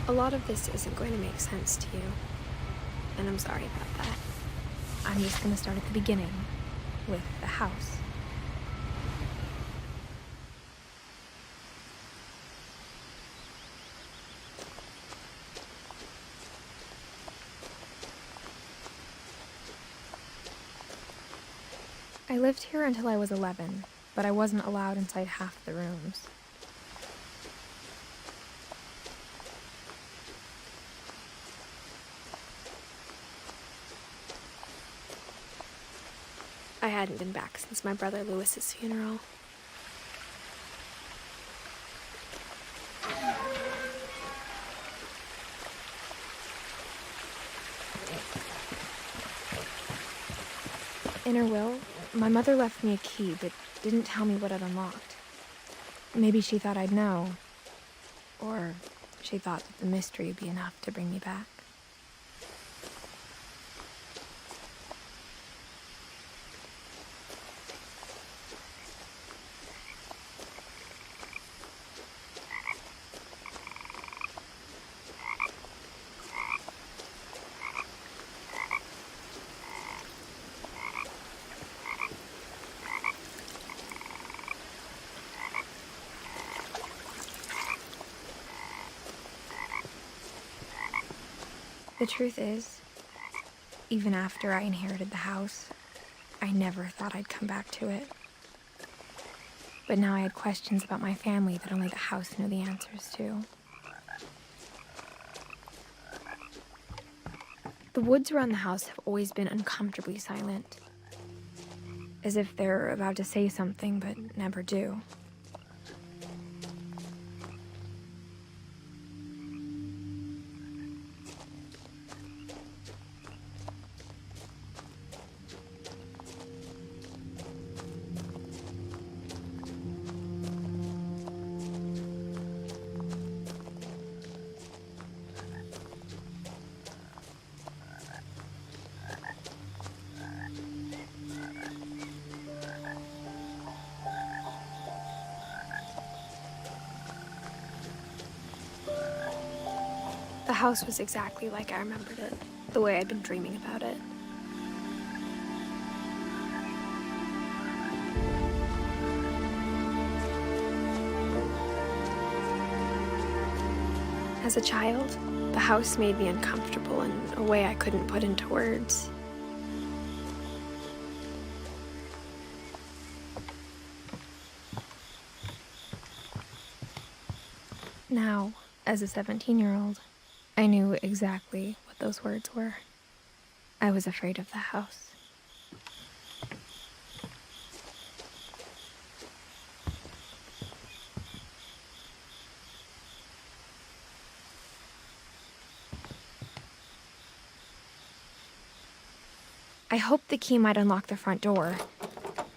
A lot of this isn't going to make sense to you, and I'm sorry about that. I'm just going to start at the beginning, with the house. I lived here until I was 11, but I wasn't allowed inside half the rooms. I hadn't been back since my brother Lewis's funeral. In her will, my mother left me a key, but didn't tell me what it unlocked. Maybe she thought I'd know, or she thought that the mystery would be enough to bring me back. The truth is, even after I inherited the house, I never thought I'd come back to it. But now I had questions about my family that only the house knew the answers to. The woods around the house have always been uncomfortably silent, as if they're about to say something but never do. The house was exactly like I remembered it, the way I'd been dreaming about it. As a child, the house made me uncomfortable in a way I couldn't put into words. Now, as a 17-year-old, I knew exactly what those words were. I was afraid of the house. I hoped the key might unlock the front door.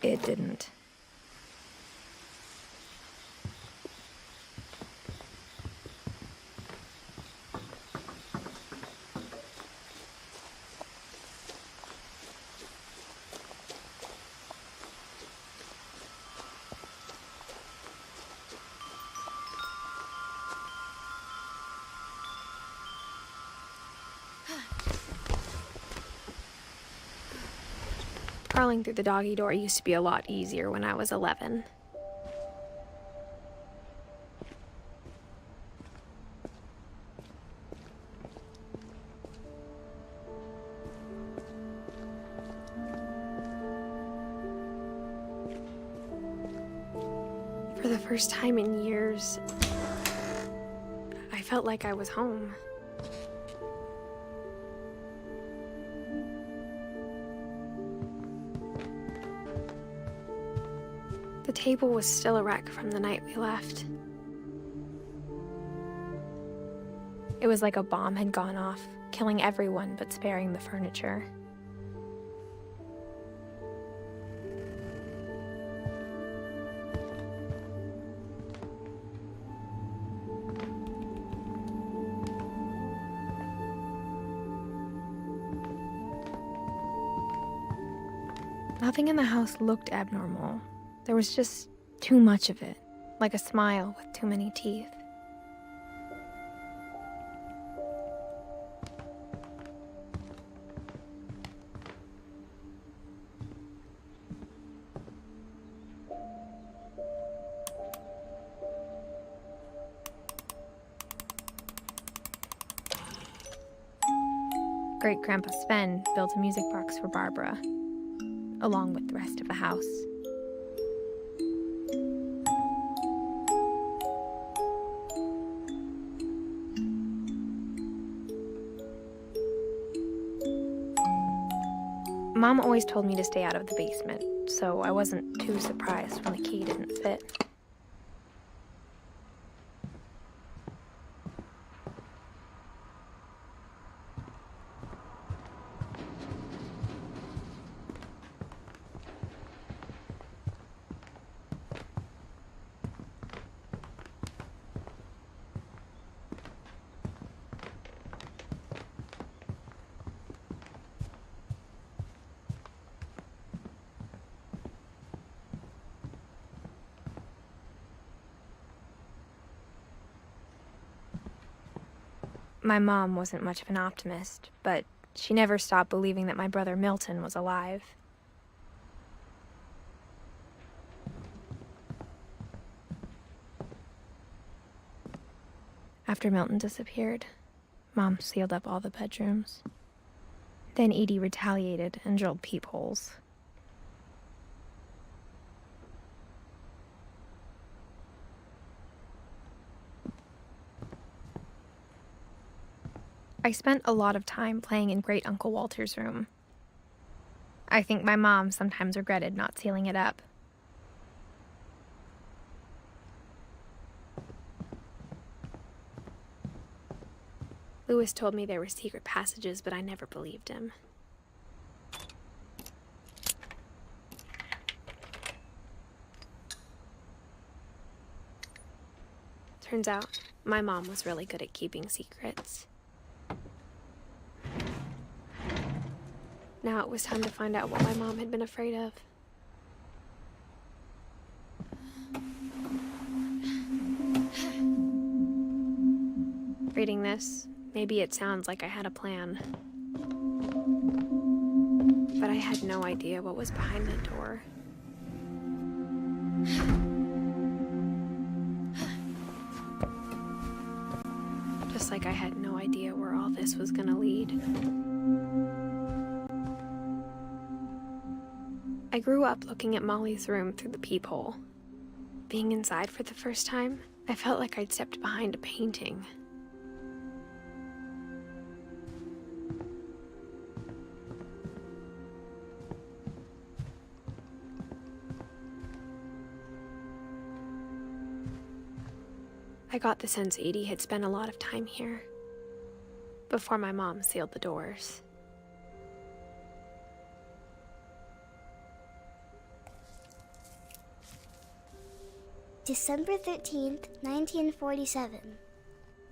It didn't. Crawling through the doggy door used to be a lot easier when I was 11. For the first time in years, I felt like I was home. The table was still a wreck from the night we left. It was like a bomb had gone off, killing everyone but sparing the furniture. Nothing in the house looked abnormal. There was just too much of it, like a smile with too many teeth. Great-Grandpa Sven built a music box for Barbara, along with the rest of the house. Mom always told me to stay out of the basement, so I wasn't too surprised when the key didn't fit. My mom wasn't much of an optimist, but she never stopped believing that my brother Milton was alive. After Milton disappeared, Mom sealed up all the bedrooms. Then Edie retaliated and drilled peepholes. I spent a lot of time playing in Great Uncle Walter's room. I think my mom sometimes regretted not sealing it up. Louis told me there were secret passages, but I never believed him. Turns out, my mom was really good at keeping secrets. Now it was time to find out what my mom had been afraid of. Reading this, maybe it sounds like I had a plan. But I had no idea what was behind the door. Just like I had no idea where all this was gonna lead. I grew up looking at Molly's room through the peephole. Being inside for the first time, I felt like I'd stepped behind a painting. I got the sense Edie had spent a lot of time here, before my mom sealed the doors. December 13th, 1947.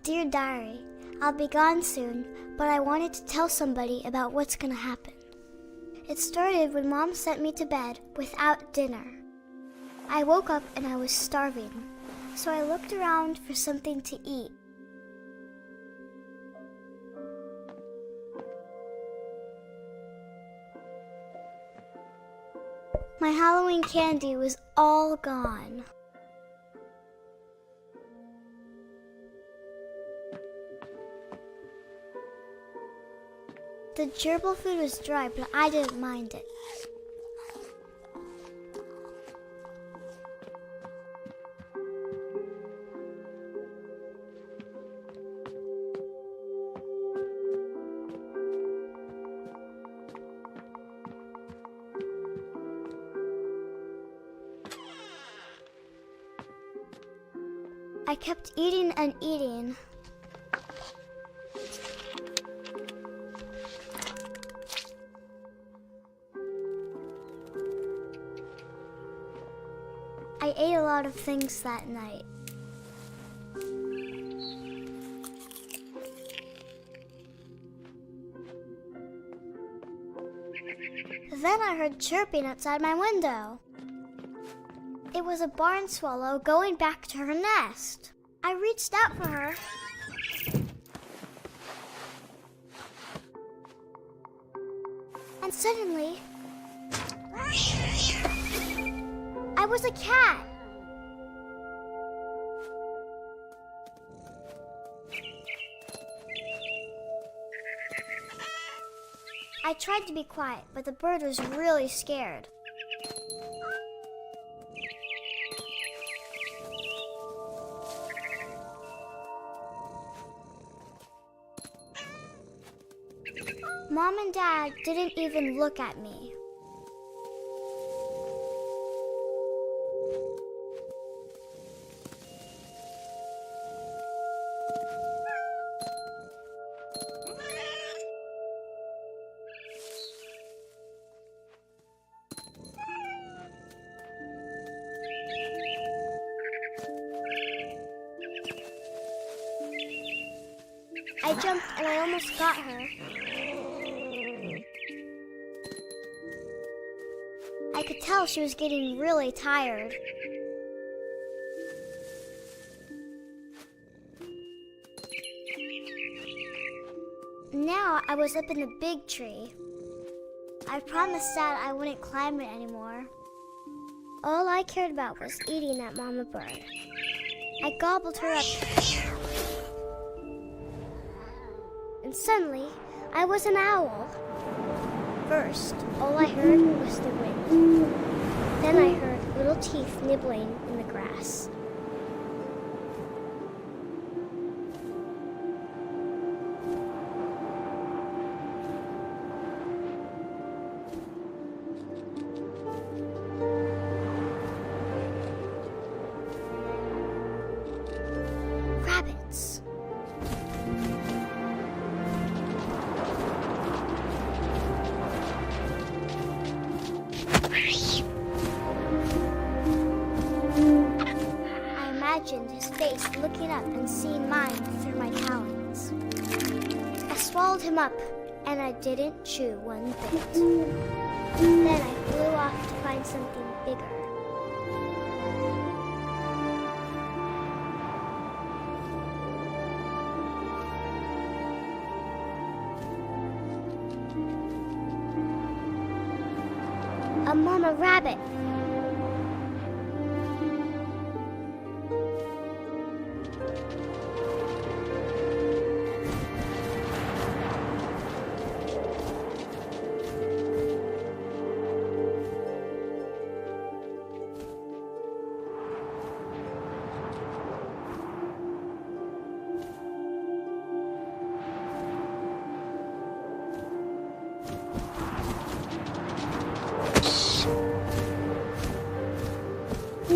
Dear Diary, I'll be gone soon, but I wanted to tell somebody about what's gonna happen. It started when Mom sent me to bed without dinner. I woke up and I was starving, so I looked around for something to eat. My Halloween candy was all gone. The gerbil food was dry, but I didn't mind it. I kept eating and eating. I ate a lot of things that night. Then I heard chirping outside my window. It was a barn swallow going back to her nest. I reached out for her. And suddenly, I was a cat. I tried to be quiet, but the bird was really scared. Mom and Dad didn't even look at me. I jumped and I almost got her. I could tell she was getting really tired. Now I was up in the big tree. I promised Dad I wouldn't climb it anymore. All I cared about was eating that mama bird. I gobbled her up. And suddenly, I was an owl. First, all I heard was the wind. Then I heard little teeth nibbling in the grass. Rabbits. I imagined his face looking up and seeing mine through my talons. I swallowed him up, and I didn't chew one bit. Then I flew off to find something bigger. A mama rabbit.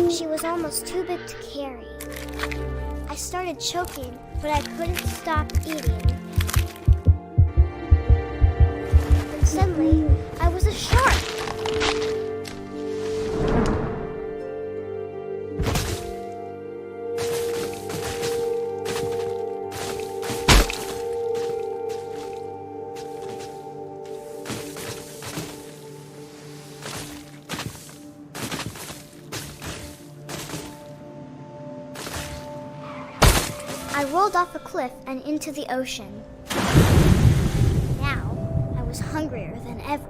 She was almost too big to carry. I started choking, but I couldn't stop eating. And suddenly, I was a shark. I rolled off a cliff and into the ocean. Now, I was hungrier than ever.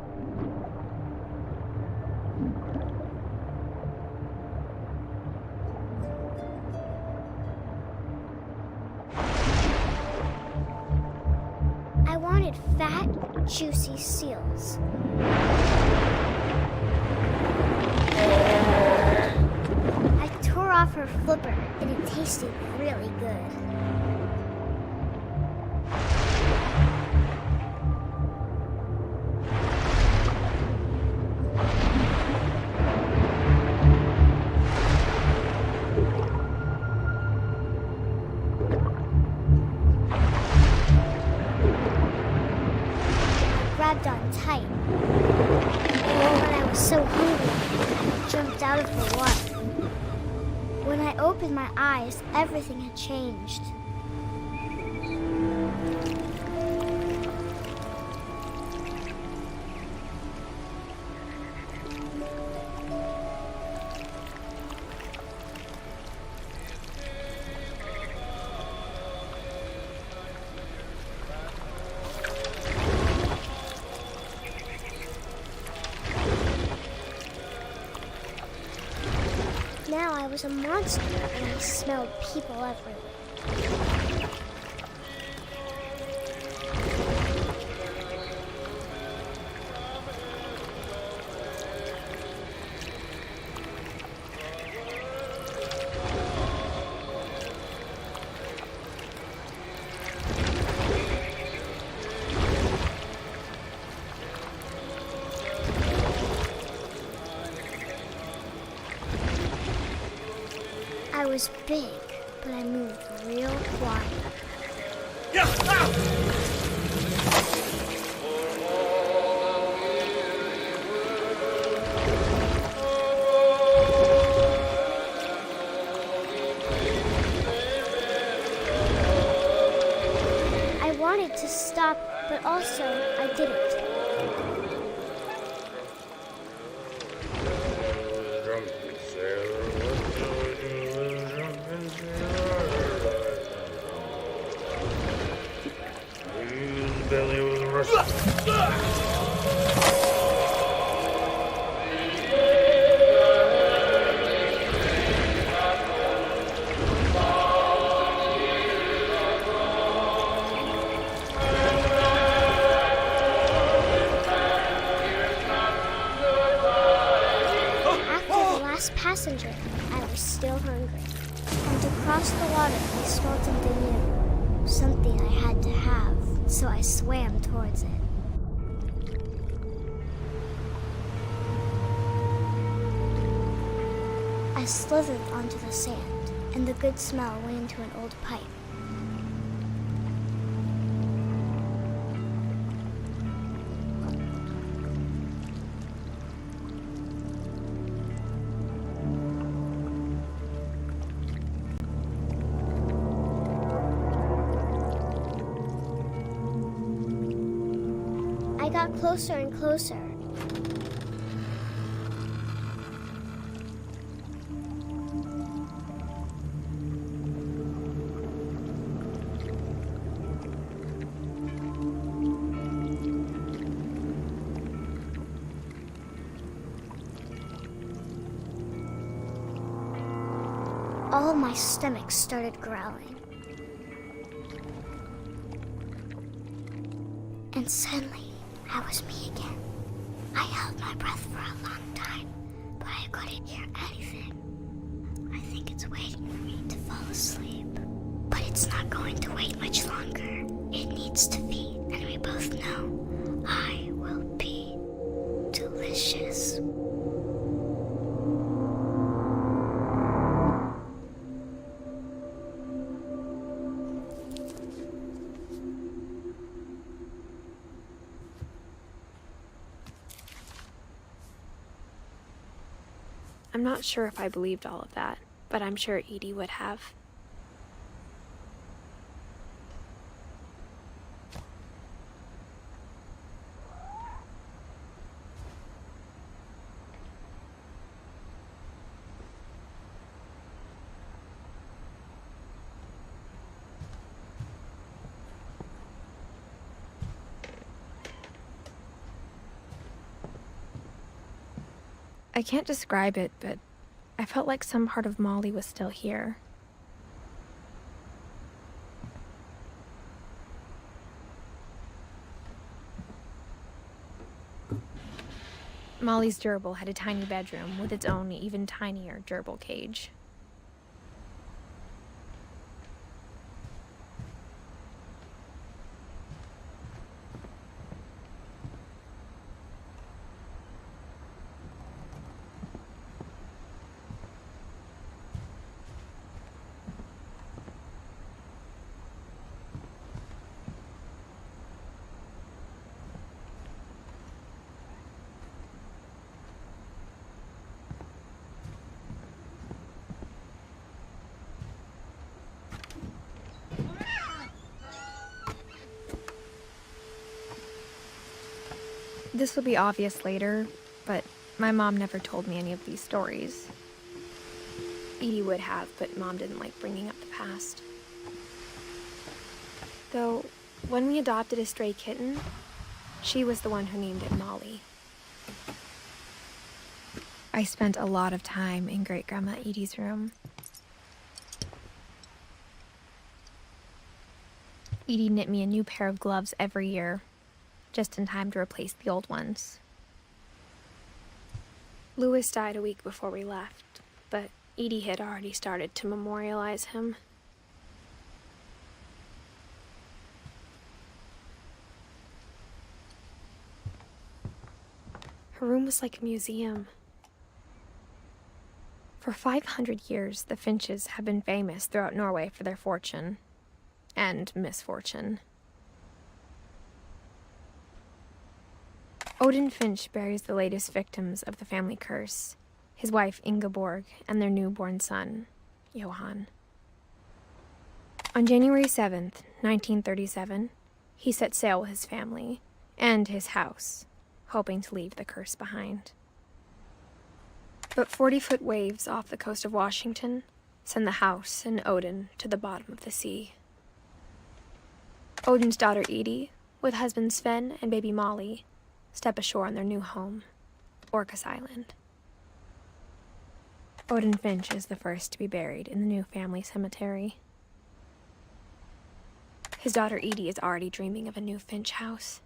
I wanted fat, juicy seals. I tore off her flipper, and it tasted really good. was so hungry, I jumped out of the water. When I opened my eyes, everything had changed. Now I was a monster and I smelled people everywhere. I was big, but I moved real quiet. I wanted to stop, but also I didn't. Passenger, I was still hungry. And to cross the water, I smelled something new. Something I had to have, so I swam towards it. I slithered onto the sand, and the good smell went into an old pipe. I got closer and closer. All my stomach started growling. And suddenly, I was me again. I held my breath for a long time, but I couldn't hear anything. I think it's waiting for me to fall asleep. But it's not going to wait much longer. It needs to feed, and we both know I will be delicious. I'm not sure if I believed all of that, but I'm sure Edie would have. I can't describe it, but I felt like some part of Molly was still here. Molly's gerbil had a tiny bedroom with its own even tinier gerbil cage. This will be obvious later, but my mom never told me any of these stories. Edie would have, but Mom didn't like bringing up the past. Though, when we adopted a stray kitten, she was the one who named it Molly. I spent a lot of time in Great-Grandma Edie's room. Edie knit me a new pair of gloves every year, just in time to replace the old ones. Louis died a week before we left, but Edie had already started to memorialize him. Her room was like a museum. For 500 years, the Finches have been famous throughout Norway for their fortune and misfortune. Odin Finch buries the latest victims of the family curse, his wife Ingeborg and their newborn son, Johan. On January 7th, 1937, he set sail with his family and his house, hoping to leave the curse behind. But 40-foot waves off the coast of Washington send the house and Odin to the bottom of the sea. Odin's daughter Edie, with husband Sven and baby Molly, step ashore on their new home, Orcas Island. Odin Finch is the first to be buried in the new family cemetery. His daughter Edie is already dreaming of a new Finch house.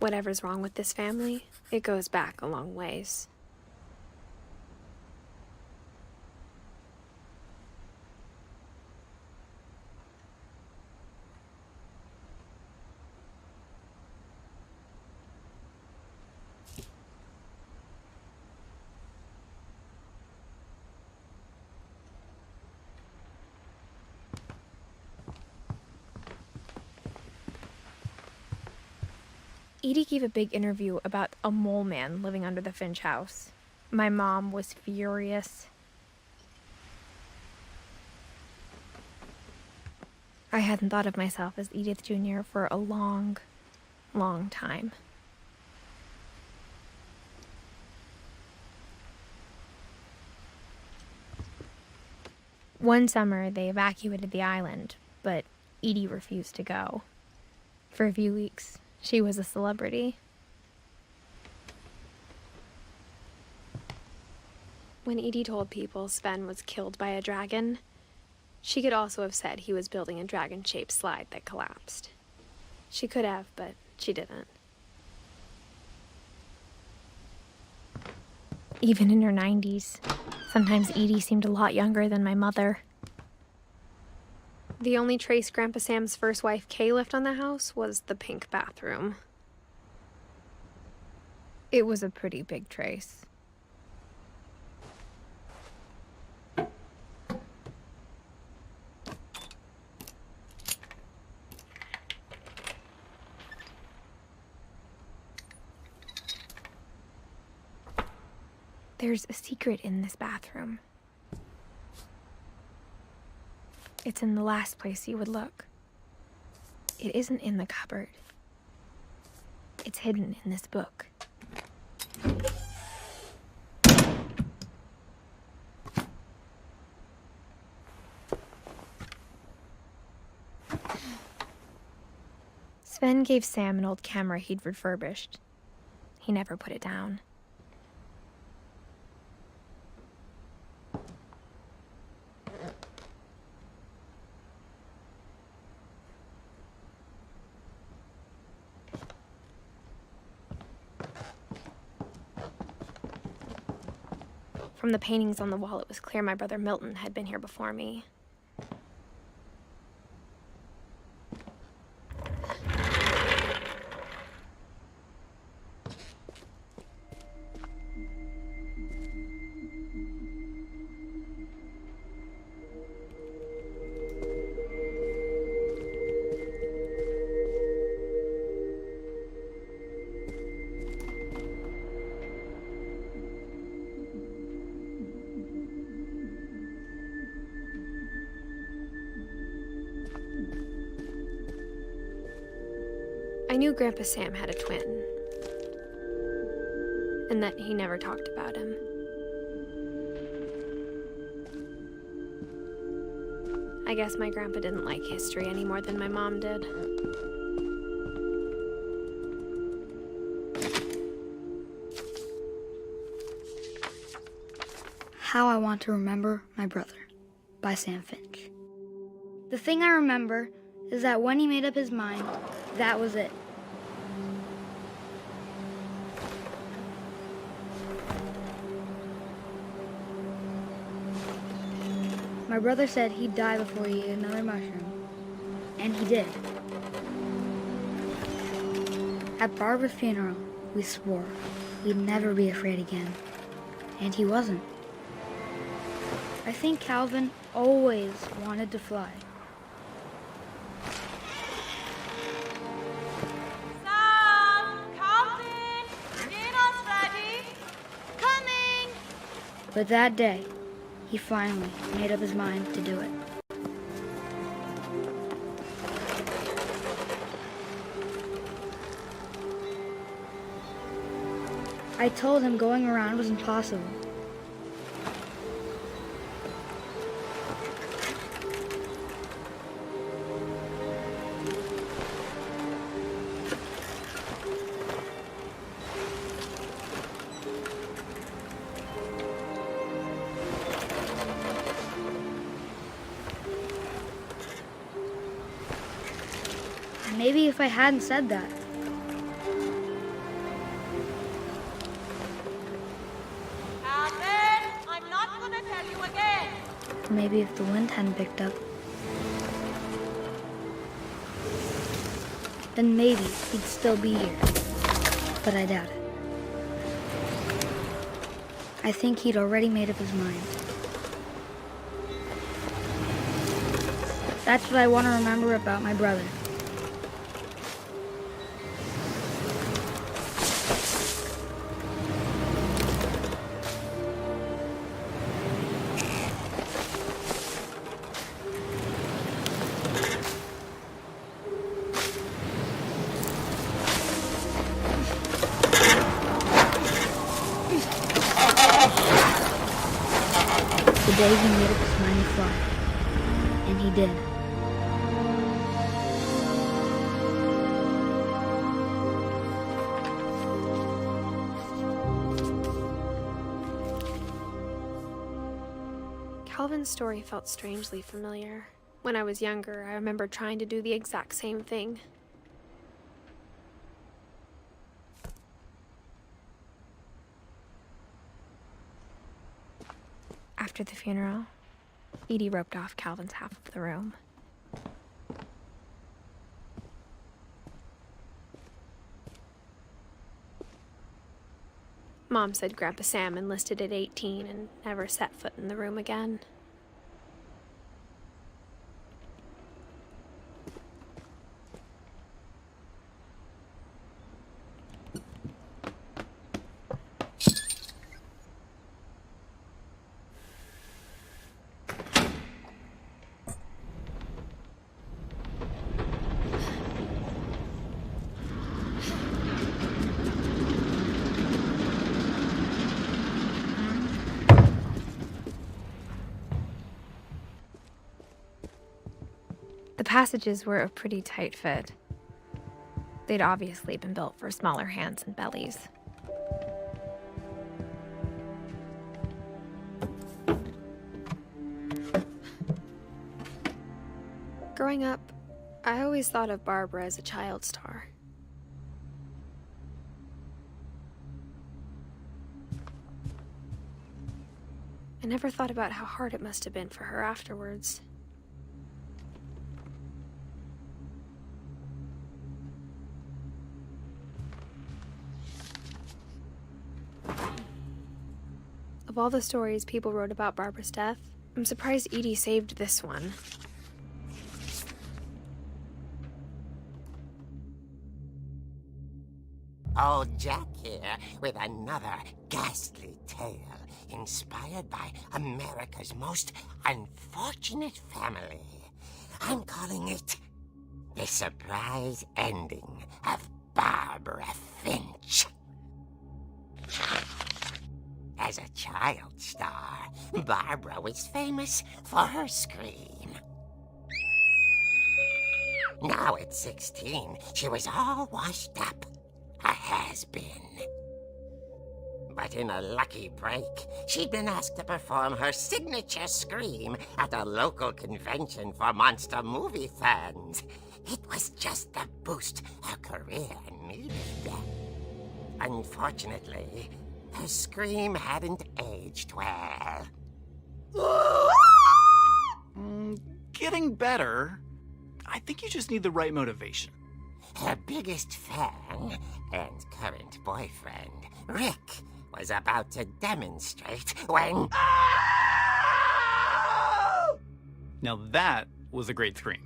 Whatever's wrong with this family, it goes back a long ways. Edie gave a big interview about a mole man living under the Finch house. My mom was furious. I hadn't thought of myself as Edith Jr. for a long, long time. One summer, they evacuated the island, but Edie refused to go. For a few weeks, she was a celebrity. When Edie told people Sven was killed by a dragon, she could also have said he was building a dragon-shaped slide that collapsed. She could have, but she didn't. Even in her 90s, sometimes Edie seemed a lot younger than my mother. The only trace Grandpa Sam's first wife, Kay, left on the house was the pink bathroom. It was a pretty big trace. There's a secret in this bathroom. It's in the last place you would look. It isn't in the cupboard. It's hidden in this book. Sven gave Sam an old camera he'd refurbished. He never put it down. From the paintings on the wall, it was clear my brother Milton had been here before me. knew Grandpa Sam had a twin, and that he never talked about him. I guess my grandpa didn't like history any more than my mom did. How I Want to Remember My Brother by Sam Finch. The thing I remember is that when he made up his mind, that was it. My brother said he'd die before he ate another mushroom, and he did. At Barbara's funeral, we swore we'd never be afraid again, and he wasn't. I think Calvin always wanted to fly. Sam! Calvin! Dinner's ready! Coming! But that day, he finally made up his mind to do it. I told him going around was impossible. Maybe if I hadn't said that. Calvin, I'm not gonna tell you again. Maybe if the wind hadn't picked up. Then maybe he'd still be here. But I doubt it. I think he'd already made up his mind. That's what I want to remember about my brother. The day he made up his mind to fly. And he did. Calvin's story felt strangely familiar. When I was younger, I remember trying to do the exact same thing. After the funeral, Edie roped off Calvin's half of the room. Mom said Grandpa Sam enlisted at 18 and never set foot in the room again. The passages were a pretty tight fit. They'd obviously been built for smaller hands and bellies. Growing up, I always thought of Barbara as a child star. I never thought about how hard it must have been for her afterwards. Of all the stories people wrote about Barbara's death, I'm surprised Edie saved this one. Old Jack here with another ghastly tale inspired by America's most unfortunate family. I'm calling it the surprise ending of Barbara Finch. As a child star, Barbara was famous for her scream. Now at 16, she was all washed up, a has-been. But in a lucky break, she'd been asked to perform her signature scream at a local convention for monster movie fans. It was just the boost her career needed. Unfortunately, her scream hadn't aged well. Getting better. I think you just need the right motivation. Her biggest fan and current boyfriend, Rick, was about to demonstrate when... Now that was a great scream.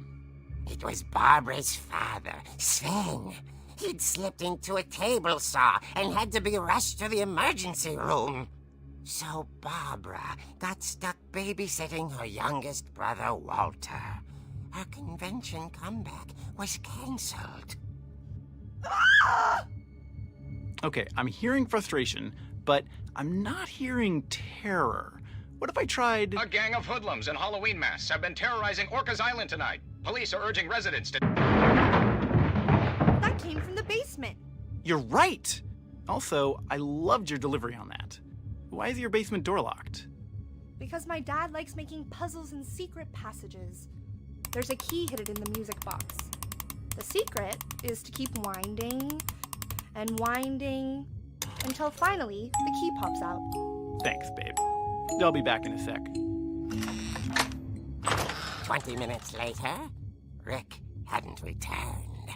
It was Barbara's father, Sven. He'd slipped into a table saw and had to be rushed to the emergency room. So Barbara got stuck babysitting her youngest brother, Walter. Her convention comeback was cancelled. Okay, I'm hearing frustration, but I'm not hearing terror. What if I tried... A gang of hoodlums in Halloween masks have been terrorizing Orcas Island tonight. Police are urging residents to... That came from the basement. You're right! Also, I loved your delivery on that. Why is your basement door locked? Because my dad likes making puzzles and secret passages. There's a key hidden in the music box. The secret is to keep winding and winding until finally the key pops out. Thanks, babe. I'll be back in a sec. 20 minutes later, Rick hadn't returned.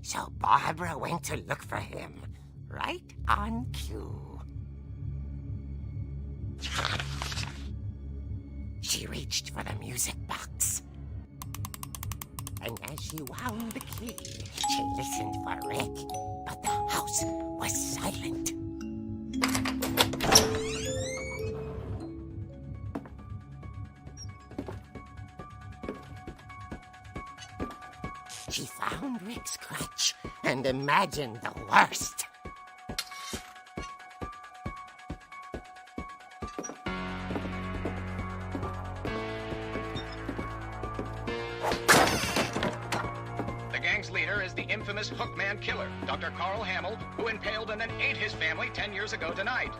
So Barbara went to look for him, right on cue. She reached for the music box. And as she wound the key, she listened for Rick, but the house was silent. She found Rick's crutch and imagined the worst. The gang's leader is the infamous Hookman killer, Dr. Carl Hamill, who impaled and then ate his family 10 years ago tonight.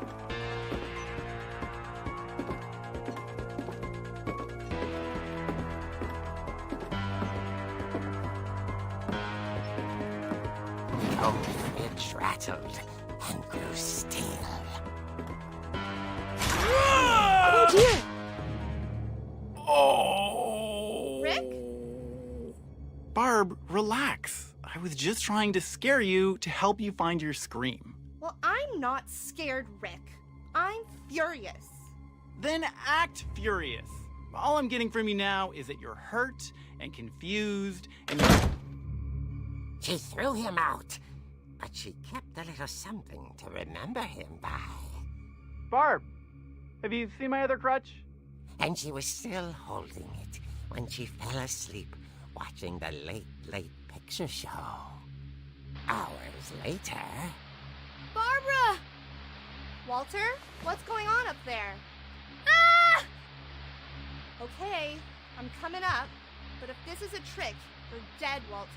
Old Finch rattled and grew still. Oh dear! Oh! Rick? Barb, relax. I was just trying to scare you to help you find your scream. Well, I'm not scared, Rick. I'm furious. Then act furious. All I'm getting from you now is that you're hurt and confused and She threw him out, but she kept a little something to remember him by. Barb, have you seen my other crutch? And she was still holding it when she fell asleep watching the late picture show. Hours later... Barbara! Walter, what's going on up there? Ah! Okay, I'm coming up, but if this is a trick, you're dead, Walter.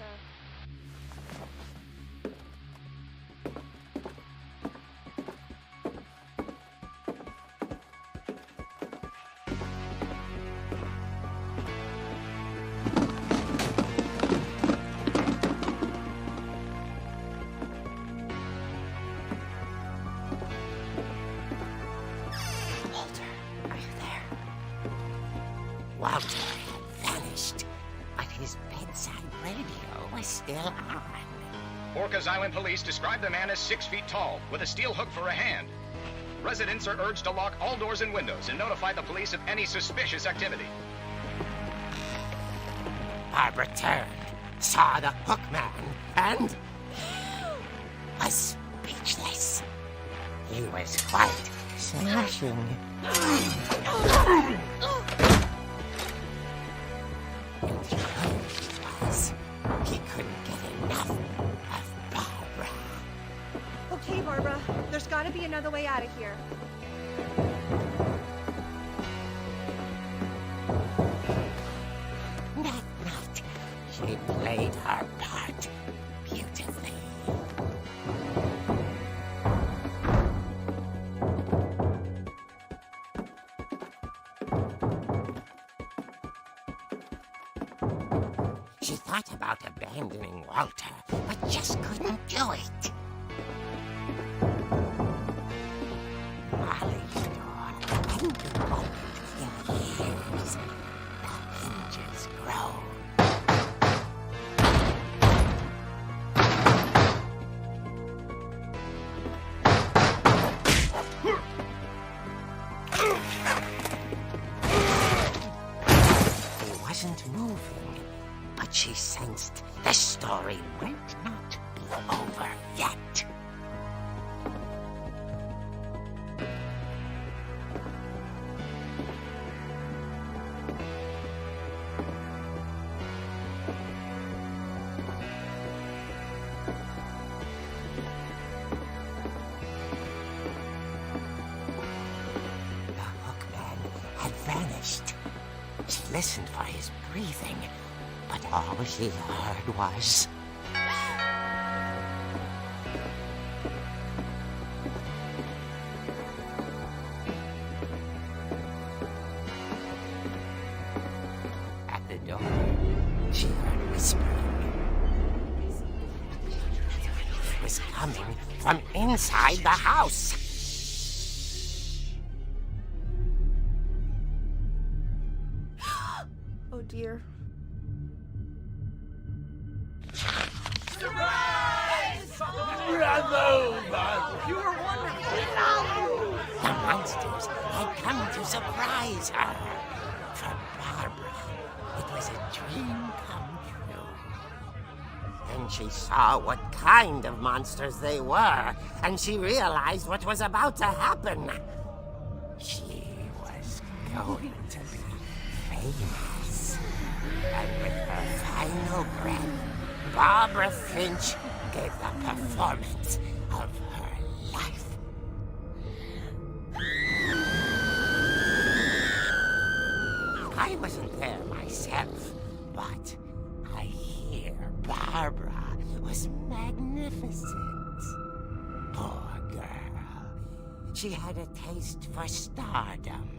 Walter had vanished, but his bedside radio was still on. Orcas Island police describe the man as 6 feet tall, with a steel hook for a hand. Residents are urged to lock all doors and windows and notify the police of any suspicious activity. Barbara turned, saw the Hookman, and was speechless. He was quite smashing. And he was. He be another way out of here. That night, she played her part beautifully. She thought about abandoning Walter, but just couldn't do it. Molly's door hadn't been opened in years. The hinges groaned. He wasn't moving, but she sensed the story might not be over yet. The hookman had vanished. She listened for his breathing, but all she heard was... At the door, she heard whispering. It was coming from inside the house. Oh dear. The monsters had come to surprise her. For Barbara, it was a dream come true. Then she saw what kind of monsters they were, and she realized what was about to happen. She was going to be famous. And with her final breath, Barbara Finch gave the performance of her life. I wasn't there myself, but I hear Barbara was magnificent. Poor girl. She had a taste for stardom.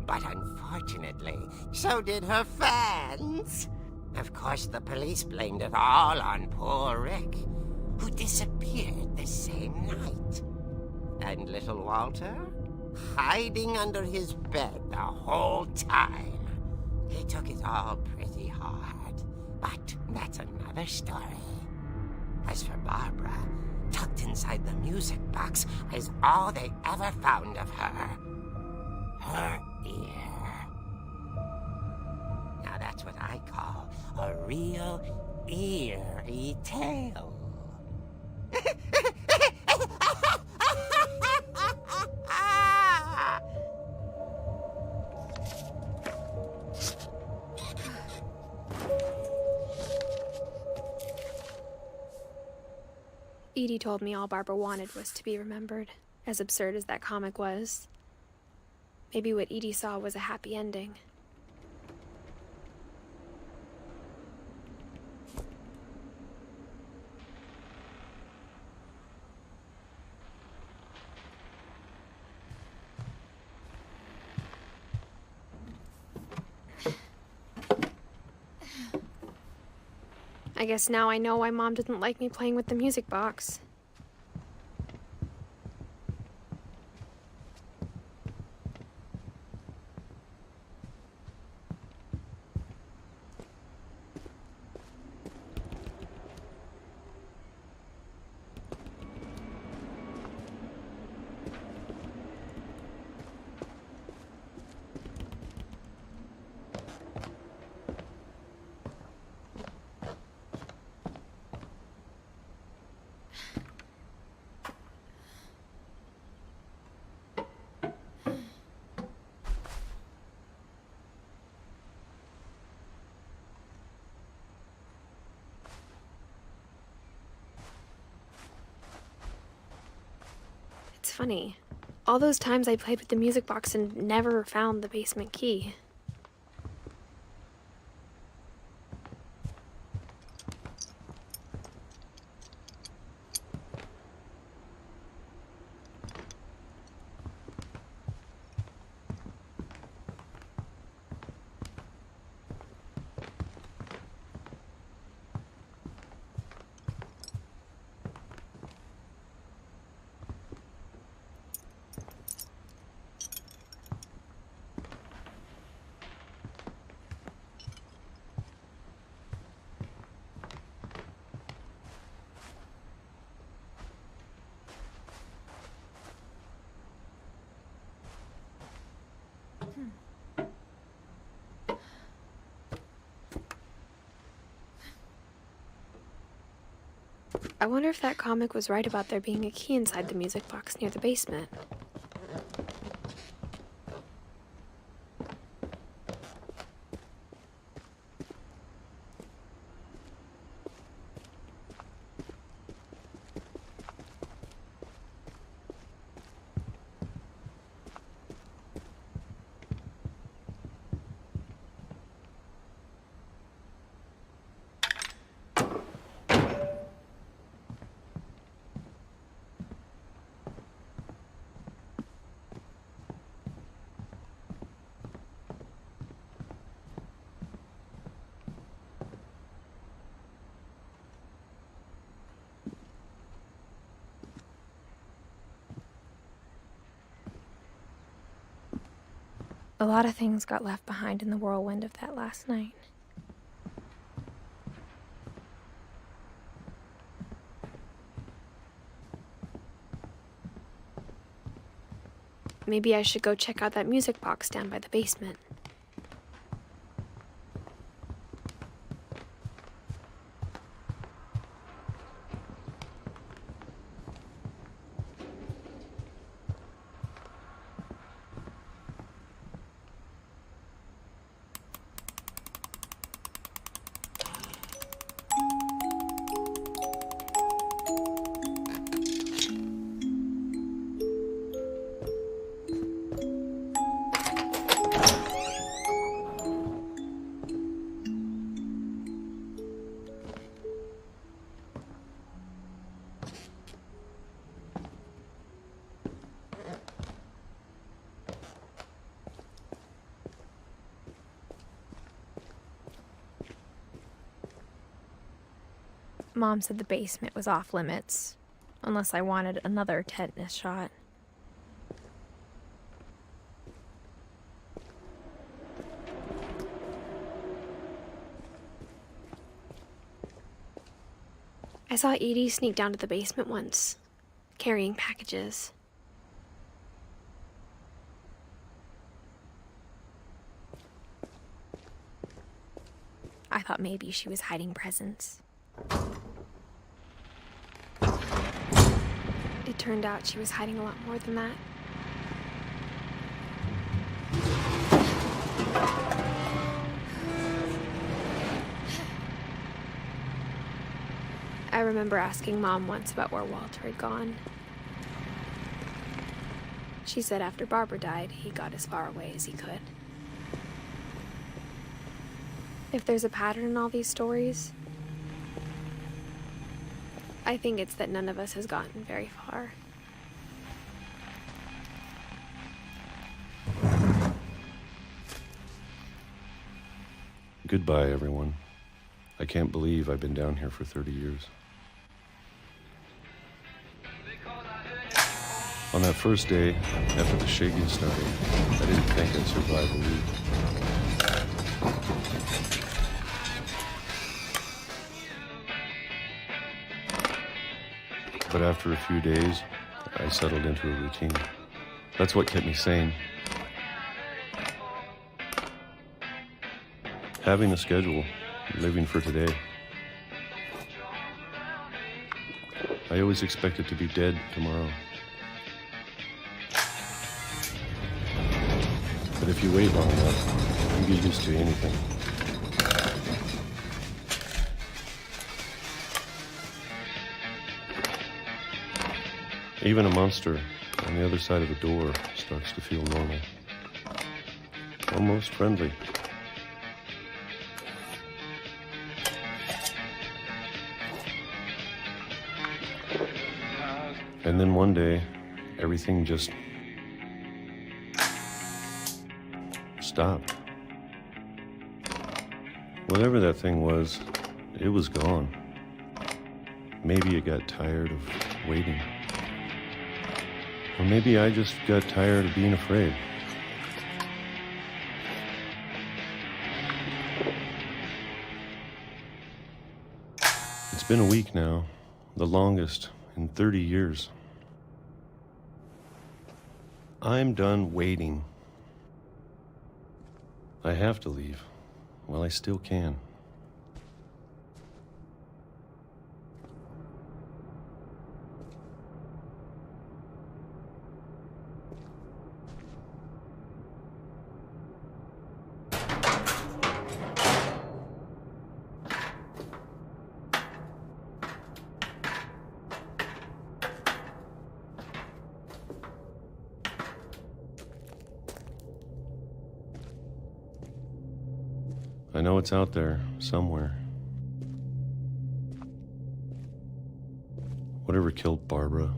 But unfortunately, so did her fans. Of course, the police blamed it all on poor Rick, who disappeared the same night. And little Walter? Hiding under his bed the whole time. He took it all pretty hard, but that's another story. As for Barbara, tucked inside the music box is all they ever found of her. Her ear. Now that's what I call a real eerie tale. Edie told me all Barbara wanted was to be remembered, as absurd as that comic was. Maybe what Edie saw was a happy ending. I guess now I know why Mom didn't like me playing with the music box. funny. All those times I played with the music box and never found the basement key. I wonder if that comic was right about there being a key inside the music box near the basement. A lot of things got left behind in the whirlwind of that last night. Maybe I should go check out that music box down by the basement. Mom said the basement was off limits, unless I wanted another tetanus shot. I saw Edie sneak down to the basement once, carrying packages. I thought maybe she was hiding presents. It turned out she was hiding a lot more than that. I remember asking Mom once about where Walter had gone. She said after Barbara died, he got as far away as he could. If there's a pattern in all these stories, I think it's that none of us has gotten very far. Goodbye, everyone. I can't believe I've been down here for 30 years. On that first day, after the shaking started, I didn't think I'd survive a week. But after a few days, I settled into a routine. That's what kept me sane. Having a schedule, living for today. I always expected to be dead tomorrow. But if you wait long enough, you get used to anything. Even a monster on the other side of the door starts to feel normal. Almost friendly. And then one day, everything just stopped. Whatever that thing was, it was gone. Maybe it got tired of waiting. Or maybe I just got tired of being afraid. It's been a week now, the longest in 30 years. I'm done waiting. I have to leave while I still can. I know it's out there, somewhere. Whatever killed Barbara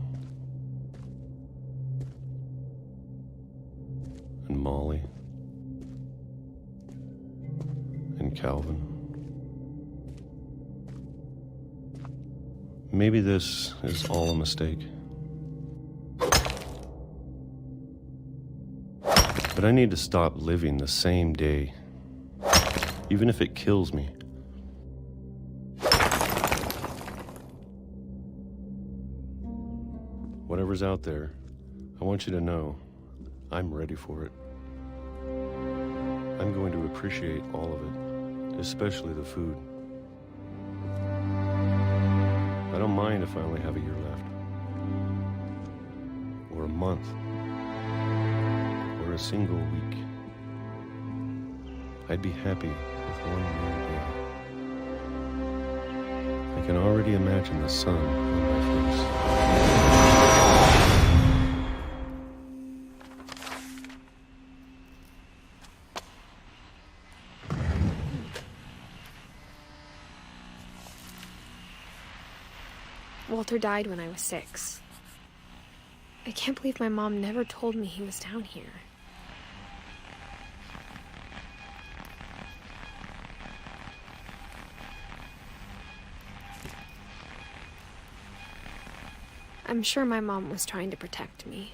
and Molly and Calvin. Maybe this is all a mistake. But I need to stop living the same day. Even if it kills me. Whatever's out there, I want you to know I'm ready for it. I'm going to appreciate all of it, especially the food. I don't mind if I only have a year left, or a month, or a single week. I'd be happy with 1 more day. I can already imagine the sun on my face. Walter died when I was 6. I can't believe my mom never told me he was down here. I'm sure my mom was trying to protect me.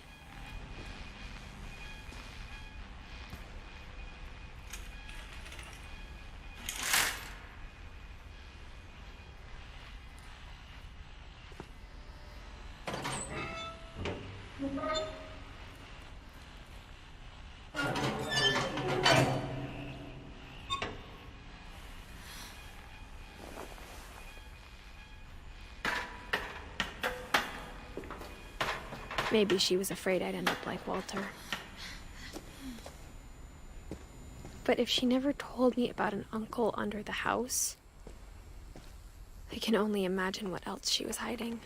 Maybe she was afraid I'd end up like Walter. But if she never told me about an uncle under the house, I can only imagine what else she was hiding.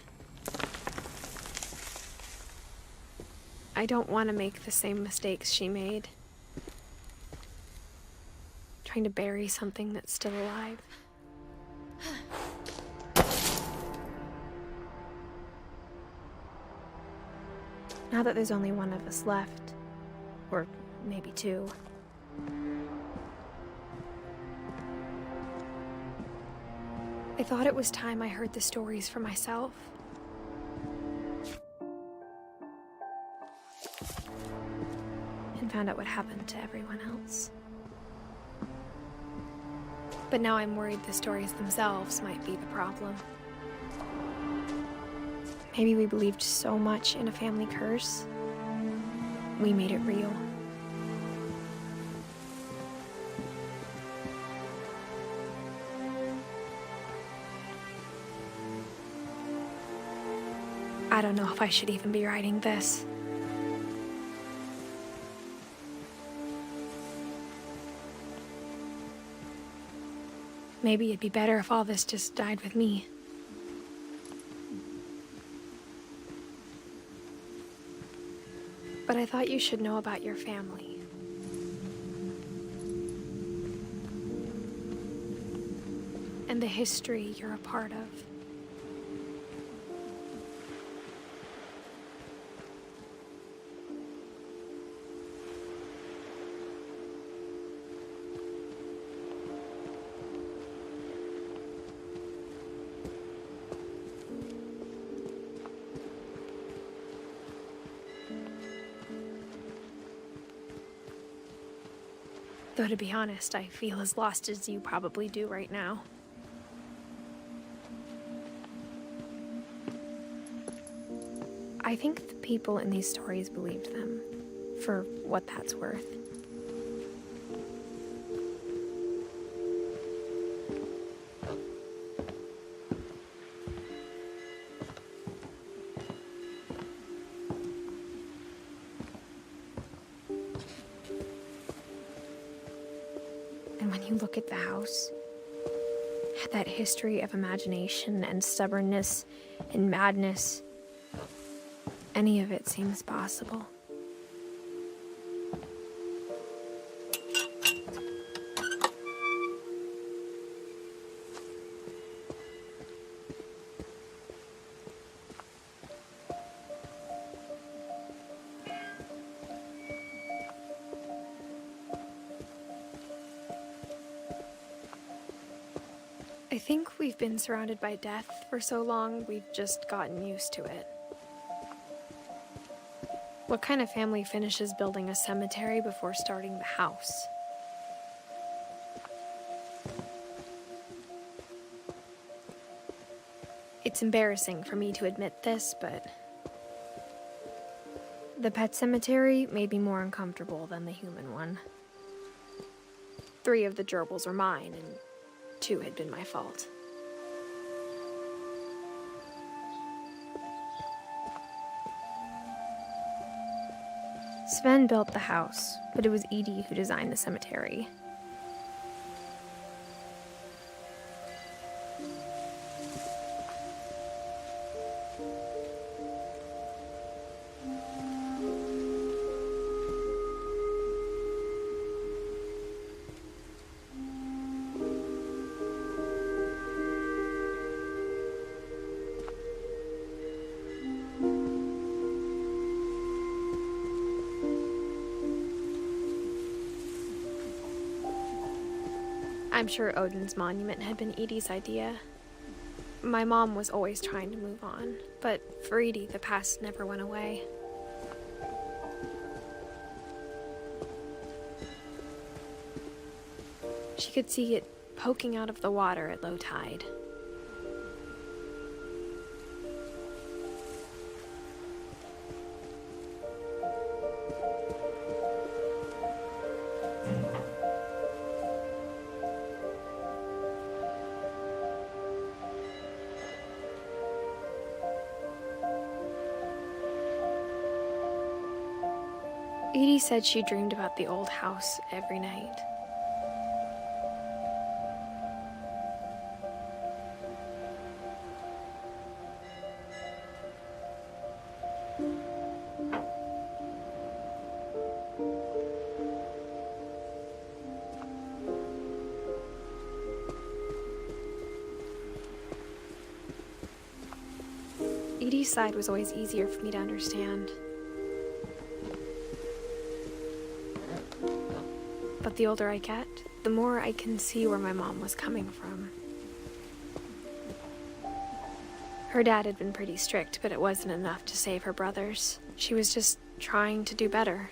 I don't want to make the same mistakes she made. Trying to bury something that's still alive. Now that there's only one of us left, or maybe 2, I thought it was time I heard the stories for myself. And found out what happened to everyone else. But now I'm worried the stories themselves might be the problem. Maybe we believed so much in a family curse, we made it real. I don't know if I should even be writing this. Maybe it'd be better if all this just died with me. I thought you should know about your family. And the history you're a part of. Though to be honest, I feel as lost as you probably do right now. I think the people in these stories believed them, for what that's worth. And when you look at the house, that history of imagination and stubbornness and madness, any of it seems possible. I think we've been surrounded by death for so long, we've just gotten used to it. What kind of family finishes building a cemetery before starting the house? It's embarrassing for me to admit this, but the pet cemetery made me more uncomfortable than the human one. 3 of the gerbils were mine, and 2 had been my fault. Sven built the house, but it was Edie who designed the cemetery. I'm sure Odin's monument had been Edie's idea. My mom was always trying to move on, but for Edie, the past never went away. She could see it poking out of the water at low tide. Edie said she dreamed about the old house every night. Edie's side was always easier for me to understand. But the older I get, the more I can see where my mom was coming from. Her dad had been pretty strict, but it wasn't enough to save her brothers. She was just trying to do better.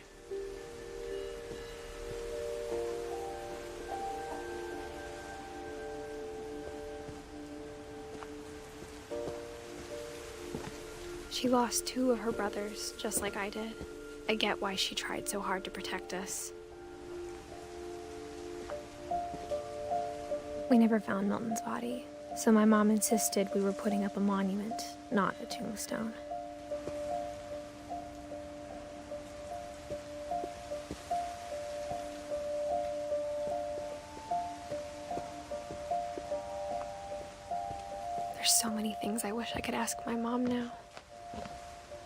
She lost 2 of her brothers, just like I did. I get why she tried so hard to protect us. We never found Milton's body, so my mom insisted we were putting up a monument, not a tombstone. There's so many things I wish I could ask my mom now.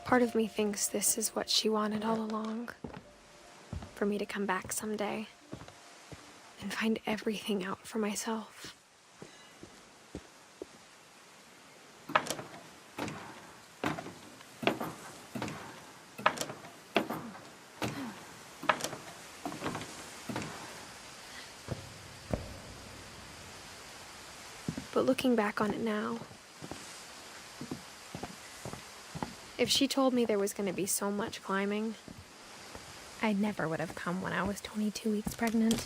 Part of me thinks this is what she wanted all along. For me to come back someday and find everything out for myself. But looking back on it now, if she told me there was going to be so much climbing, I never would have come when I was 22 weeks pregnant.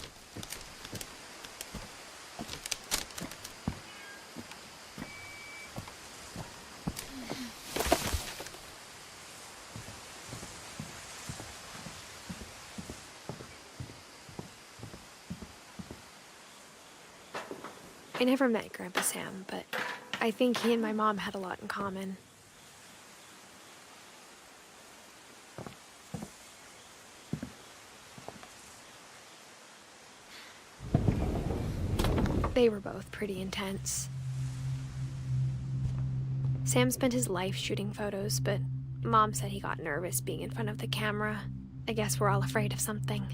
I never met Grandpa Sam, but I think he and my mom had a lot in common. They were both pretty intense. Sam spent his life shooting photos, but Mom said he got nervous being in front of the camera. I guess we're all afraid of something.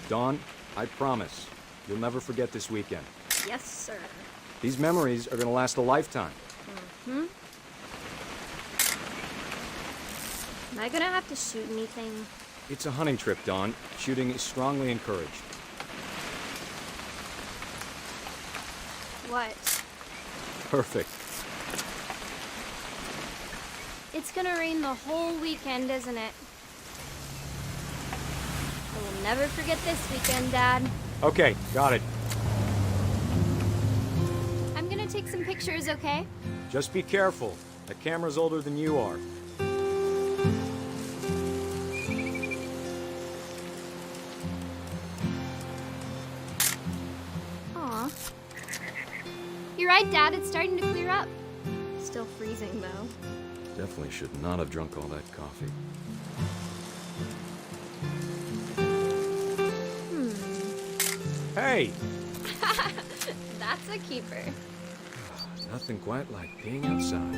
Dawn, I promise, you'll never forget this weekend. Yes, sir. These memories are gonna last a lifetime. Am I gonna have to shoot anything? It's a hunting trip, Dawn. Shooting is strongly encouraged. What? Perfect. It's gonna rain the whole weekend, isn't it? I will never forget this weekend, Dad. Okay, got it. I'm gonna take some pictures, okay? Just be careful. The camera's older than you are. Aw. You're right, Dad. It's starting to clear up. Still freezing, though. Definitely should not have drunk all that coffee. Hey! That's a keeper. Nothing quite like being outside.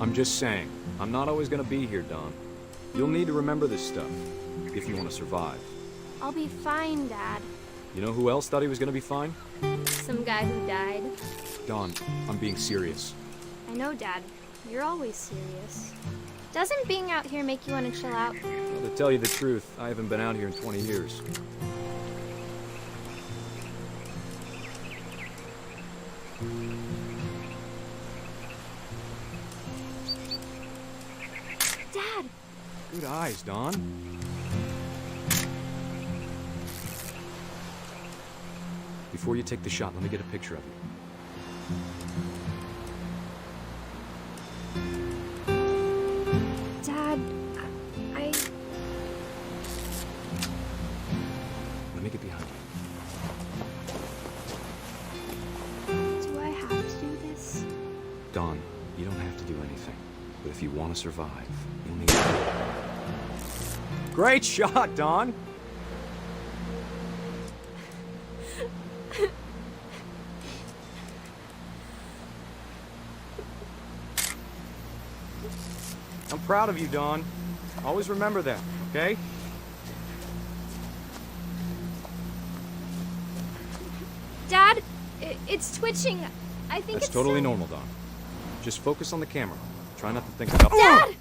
I'm just saying, I'm not always gonna be here, Dawn. You'll need to remember this stuff, if you want to survive. I'll be fine, Dad. You know who else thought he was gonna be fine? Some guy who died. Dawn, I'm being serious. I know, Dad. You're always serious. Doesn't being out here make you want to chill out? Well, to tell you the truth, I haven't been out here in 20 years. Dad! Good eyes, Dawn. Before you take the shot, let me get a picture of you. Dad, I... Let me get behind you. Do I have to do this? Dawn, you don't have to do anything. But if you want to survive, you'll need to... Great shot, Dawn! I'm proud of you, Dawn. Always remember that, okay? Dad, it's twitching. I think That's it's totally so... normal, Dawn. Just focus on the camera. Try not to think about... Dad!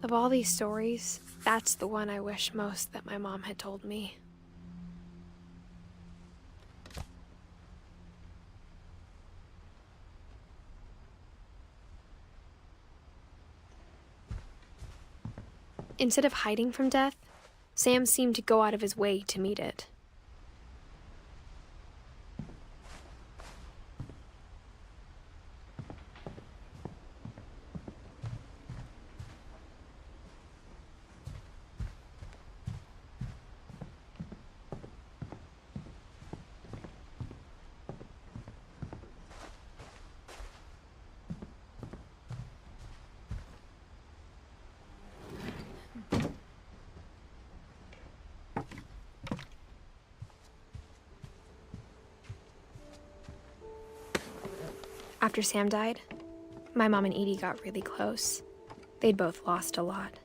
Of all these stories, that's the one I wish most that my mom had told me. Instead of hiding from death, Sam seemed to go out of his way to meet it. After Sam died, my mom and Edie got really close. They'd both lost a lot.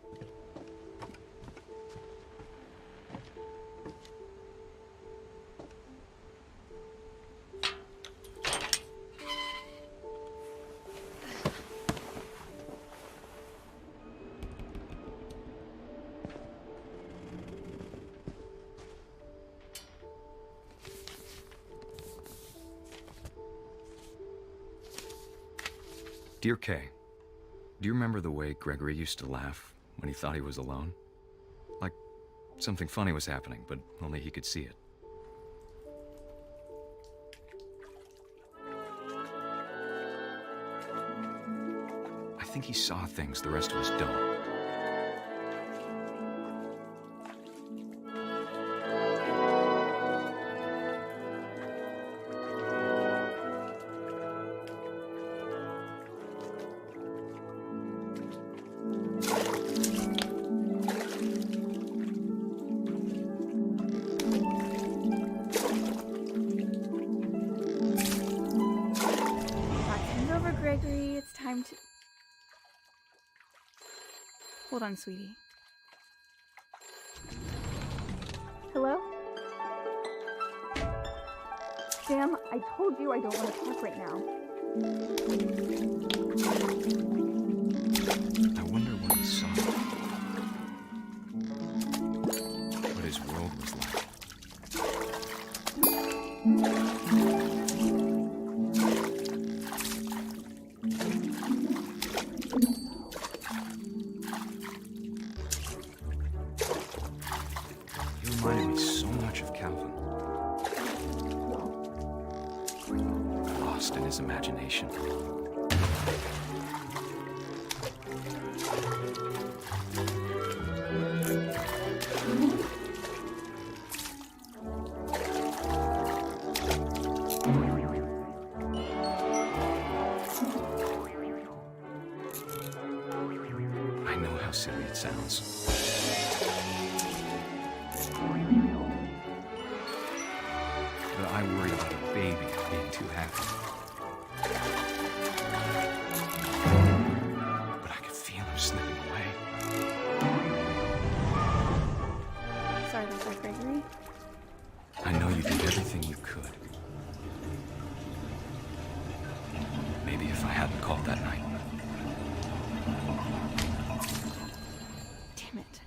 Dear Kay, do you remember the way Gregory used to laugh when he thought he was alone? Like something funny was happening, but only he could see it. I think he saw things the rest of us don't. Gregory, it's time to... Hold on, sweetie. Hello? Sam, I told you I don't want to talk right now. I wonder what he saw. What his world was like. Reminded me so much of Calvin. Lost in his imagination. I know how silly it sounds. But I worry about a baby being too happy. But I could feel him slipping away. Sorry about that, Gregory. I know you did everything you could. Maybe if I hadn't called that night. Damn it.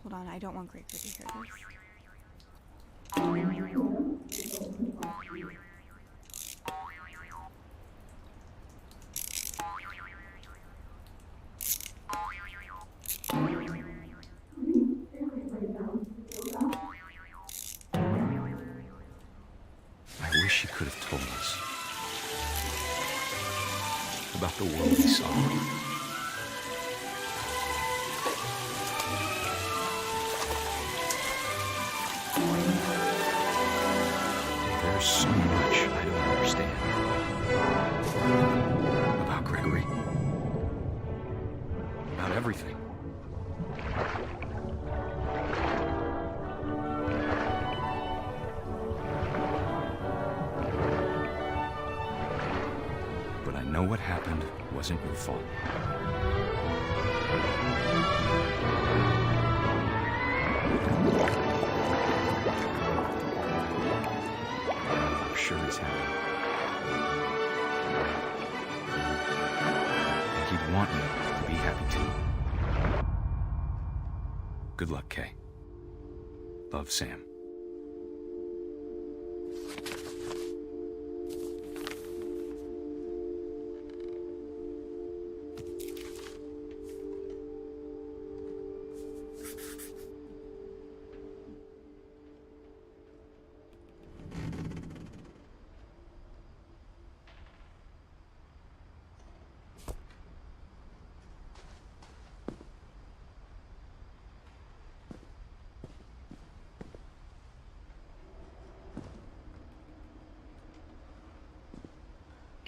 Hold on, I don't want Gregory to hear this. I wish he could have told us about the world he saw. There's so much I don't understand about Gregory, about everything. But I know what happened wasn't your fault. I'm sure he's happy. And he'd want me to be happy too. Good luck, Kay. Love, Sam.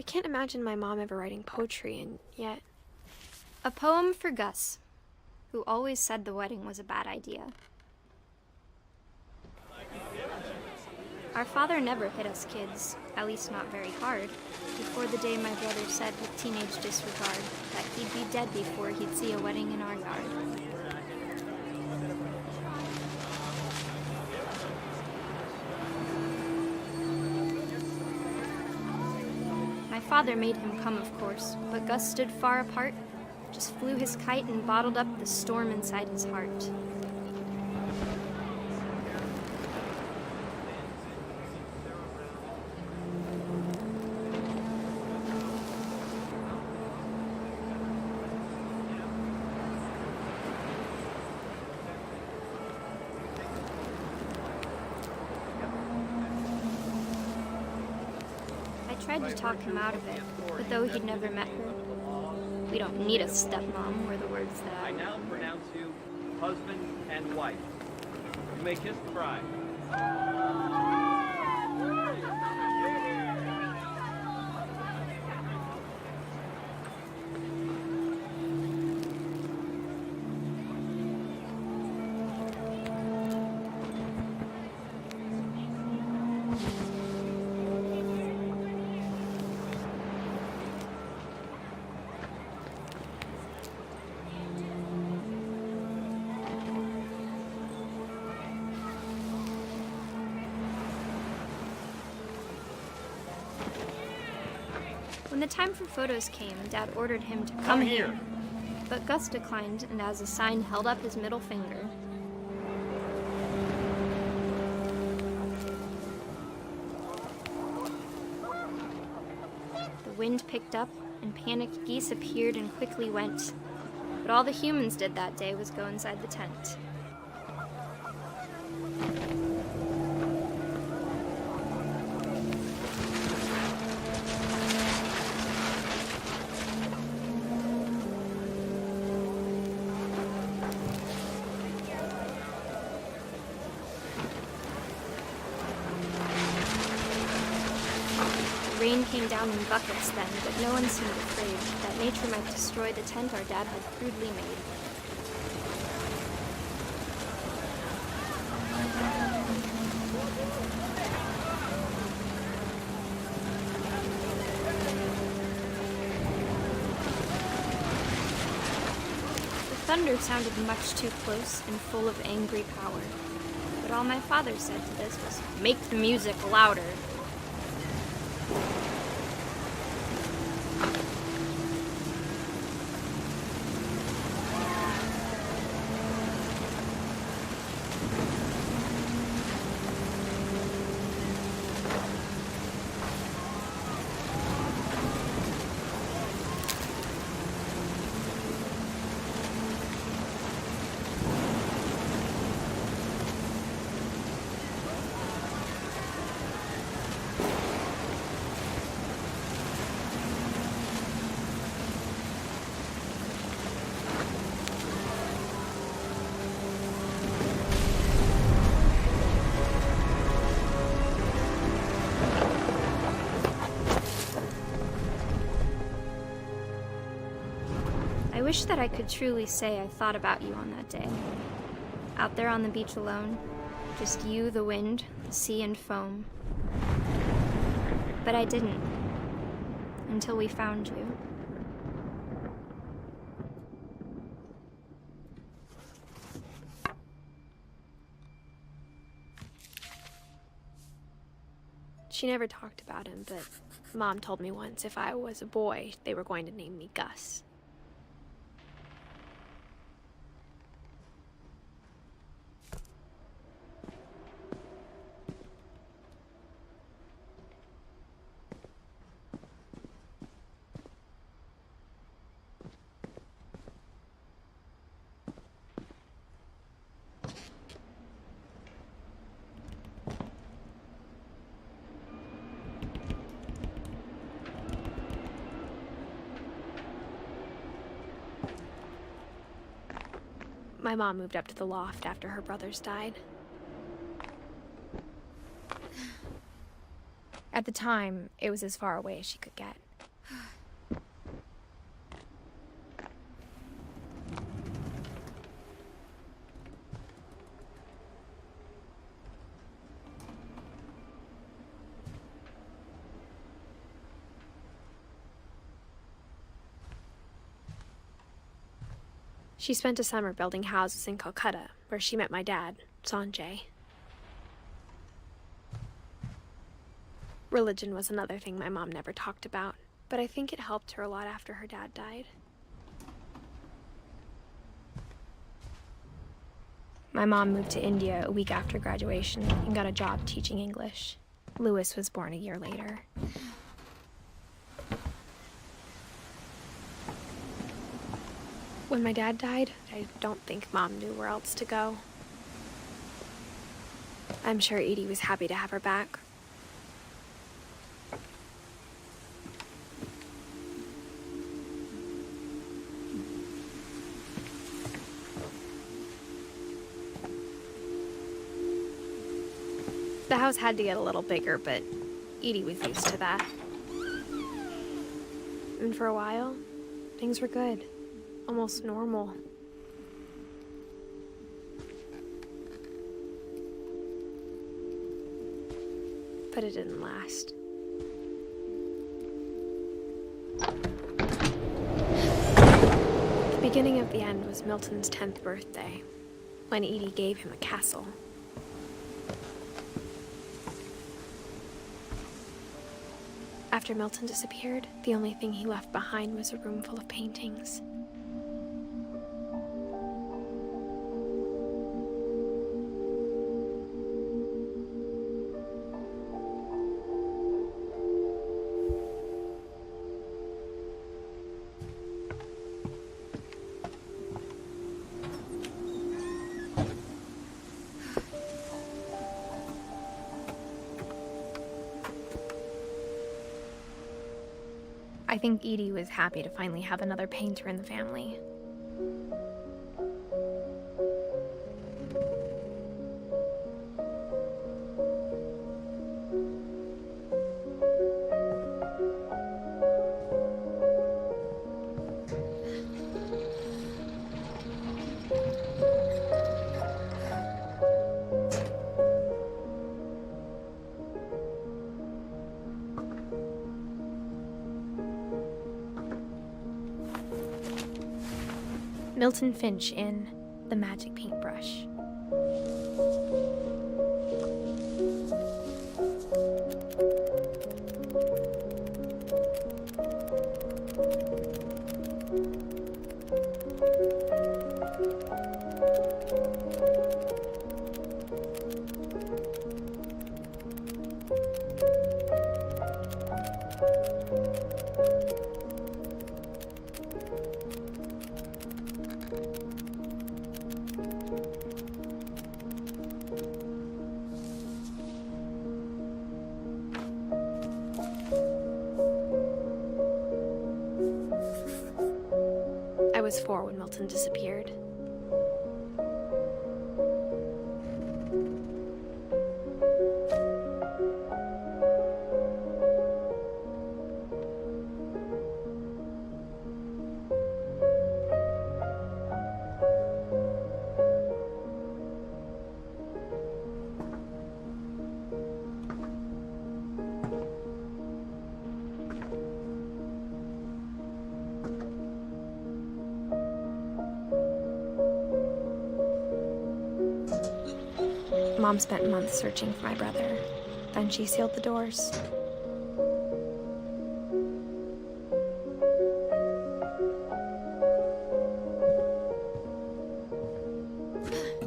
I can't imagine my mom ever writing poetry, and yet... A poem for Gus, who always said the wedding was a bad idea. Our father never hit us kids, at least not very hard, before the day my brother said with teenage disregard that he'd be dead before he'd see a wedding in our yard. My father made him come, of course, but Gus stood far apart, just flew his kite and bottled up the storm inside his heart. I tried to talk him out of it, but though he'd never met her, we don't need a stepmom were the words that I now pronounce you husband and wife. You may kiss the bride. When the time for photos came, Dad ordered him to come here. But Gus declined, and as a sign held up his middle finger. The wind picked up, and panicked geese appeared and quickly went. But all the humans did that day was go inside the tent. Rain came down in buckets then, but no one seemed afraid that nature might destroy the tent our dad had crudely made. The thunder sounded much too close and full of angry power, but all my father said to this was, "Make the music louder." I wish that I could truly say I thought about you on that day. Out there on the beach alone, just you, the wind, the sea, and foam. But I didn't, until we found you. She never talked about him, but Mom told me once if I was a boy, they were going to name me Gus. My mom moved up to the loft after her brothers died. At the time, it was as far away as she could get. She spent a summer building houses in Calcutta, where she met my dad, Sanjay. Religion was another thing my mom never talked about, but I think it helped her a lot after her dad died. My mom moved to India a week after graduation and got a job teaching English. Louis was born a year later. When my dad died, I don't think Mom knew where else to go. I'm sure Edie was happy to have her back. The house had to get a little bigger, but Edie was used to that. And for a while, things were good. Almost normal. But it didn't last. The beginning of the end was Milton's 10th birthday, when Edie gave him a castle. After Milton disappeared, the only thing he left behind was a room full of paintings. I think Edie was happy to finally have another painter in the family. Milton Finch in The Magic Paintbrush. I was 4 when Milton disappeared. Mom spent months searching for my brother. Then she sealed the doors.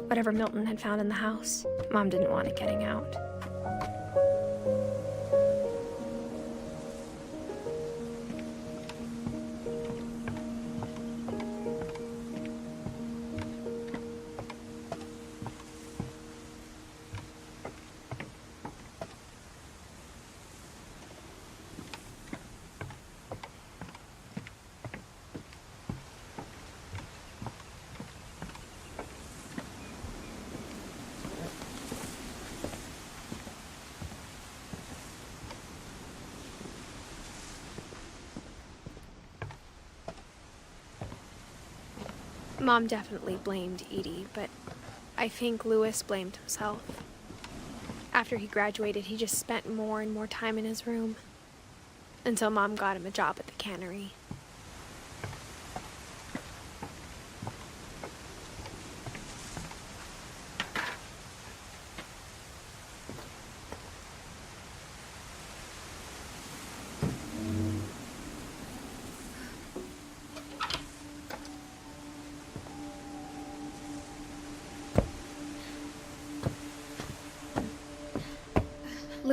Whatever Milton had found in the house, Mom didn't want it getting out. Mom definitely blamed Edie, but I think Louis blamed himself. After he graduated, he just spent more and more time in his room, until Mom got him a job at the cannery.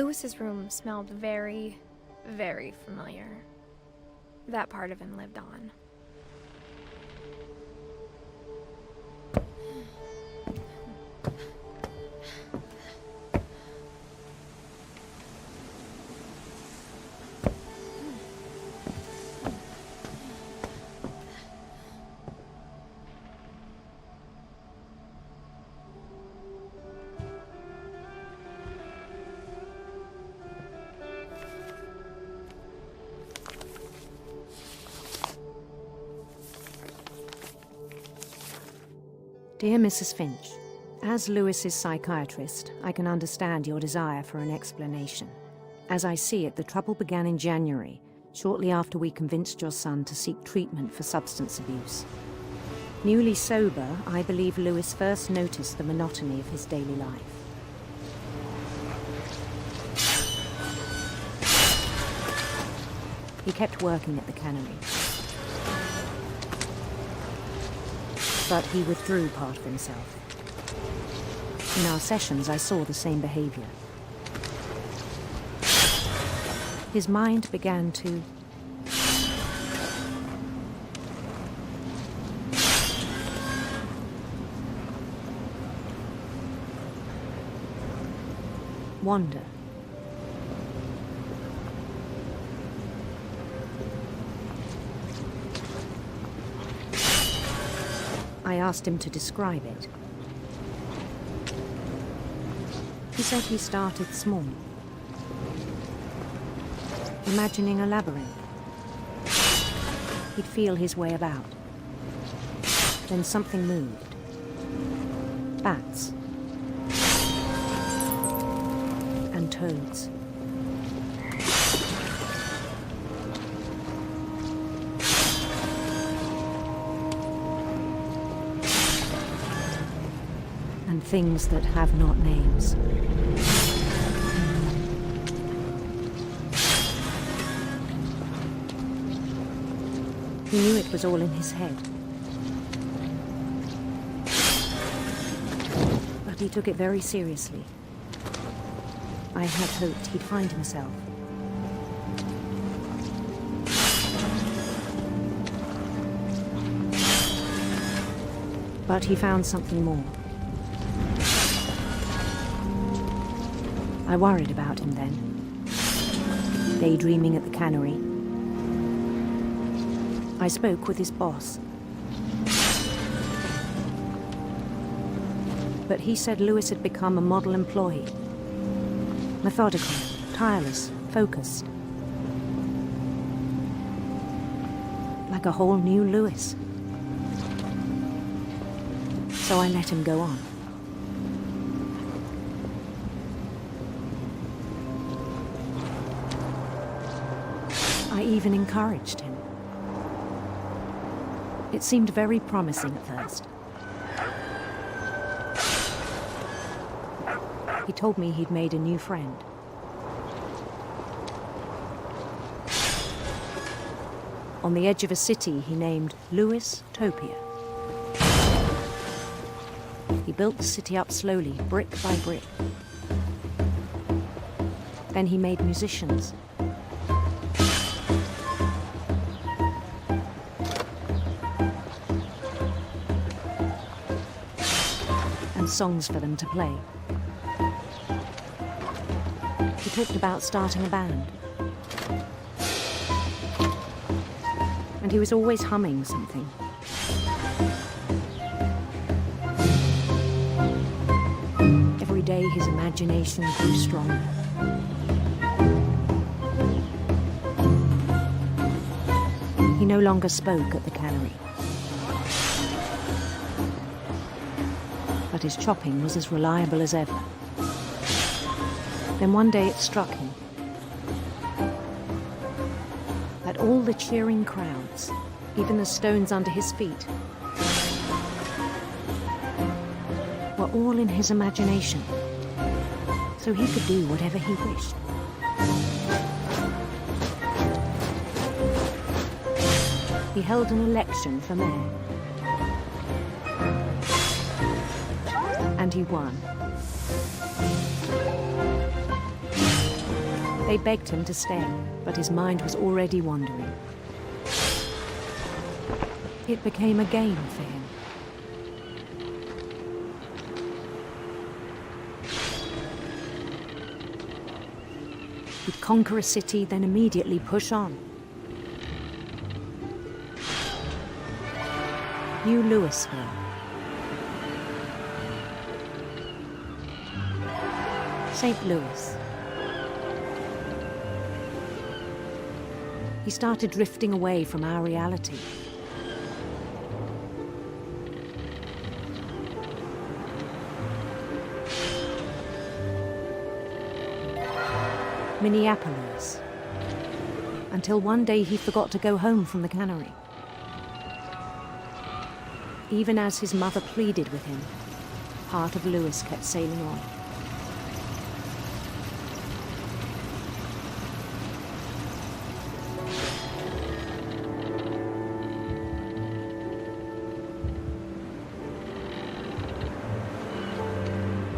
Lewis's room smelled very, very familiar. That part of him lived on. Dear Mrs. Finch, as Lewis's psychiatrist, I can understand your desire for an explanation. As I see it, the trouble began in January, shortly after we convinced your son to seek treatment for substance abuse. Newly sober, I believe Lewis first noticed the monotony of his daily life. He kept working at the cannery. But he withdrew part of himself. In our sessions, I saw the same behavior. His mind began to wander. I asked him to describe it. He said he started small, imagining a labyrinth. He'd feel his way about. Then something moved. Bats. And toads. And things that have not names. He knew it was all in his head. But he took it very seriously. I had hoped he'd find himself. But he found something more. I worried about him then, daydreaming at the cannery. I spoke with his boss. But he said Lewis had become a model employee. Methodical, tireless, focused. Like a whole new Lewis. So I let him go on. I even encouraged him. It seemed very promising at first. He told me he'd made a new friend. On the edge of a city he named Lewis Topia. He built the city up slowly, brick by brick. Then he made musicians. And songs for them to play. He talked about starting a band. And he was always humming something. Every day his imagination grew stronger. He no longer spoke at the cannery. But his chopping was as reliable as ever. Then one day it struck him that all the cheering crowds, even the stones under his feet, were all in his imagination, so he could do whatever he wished. He held an election for mayor. And he won. They begged him to stay, but his mind was already wandering. It became a game for him. He'd conquer a city, then immediately push on. New Louisville. St. Louis. He started drifting away from our reality. Minneapolis. Until one day he forgot to go home from the cannery. Even as his mother pleaded with him, part of Louis kept sailing on.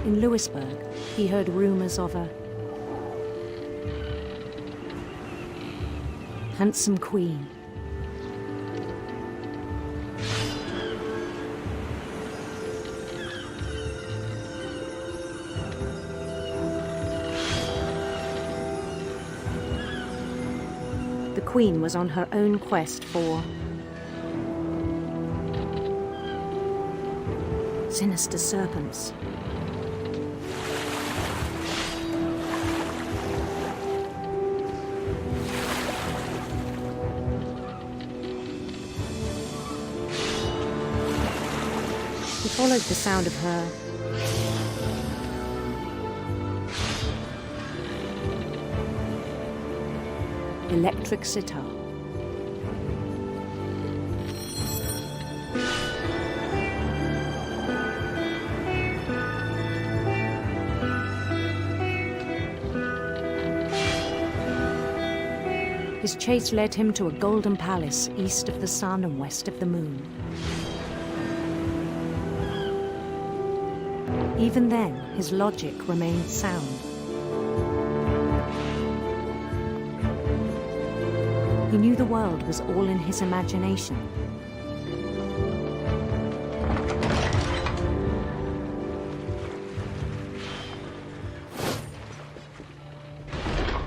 In Louisburg, he heard rumors of a handsome queen. The queen was on her own quest for sinister serpents. He followed the sound of her electric sitar. His chase led him to a golden palace east of the sun and west of the moon. Even then, his logic remained sound. He knew the world was all in his imagination.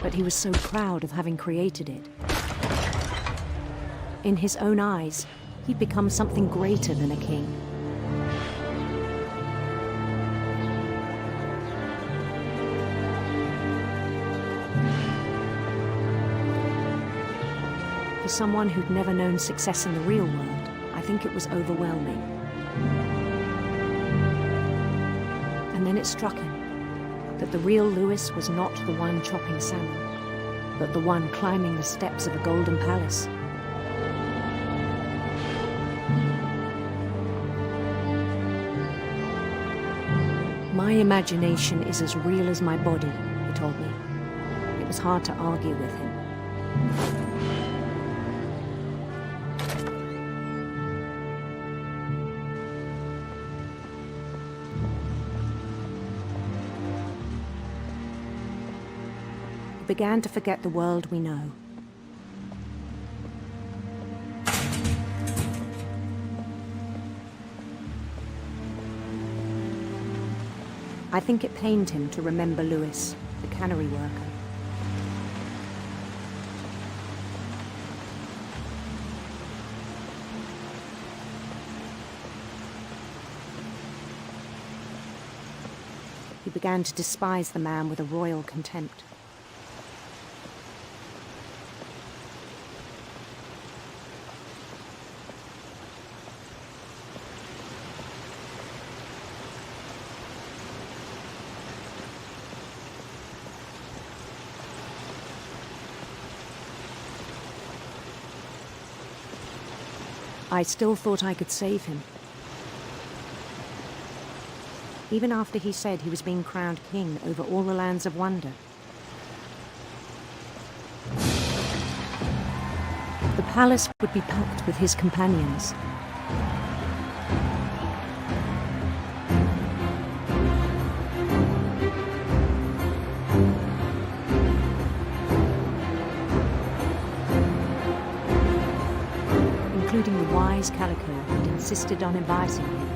But he was so proud of having created it. In his own eyes, he'd become something greater than a king. For someone who'd never known success in the real world, I think it was overwhelming. And then it struck him that the real Louis was not the one chopping salmon, but the one climbing the steps of a golden palace. My imagination is as real as my body, he told me. It was hard to argue with him. We began to forget the world we know. I think it pained him to remember Louis, the cannery worker. He began to despise the man with a royal contempt. I still thought I could save him. Even after he said he was being crowned king over all the lands of wonder. The palace would be packed with his companions. including the wise Calico who'd insisted on advising him.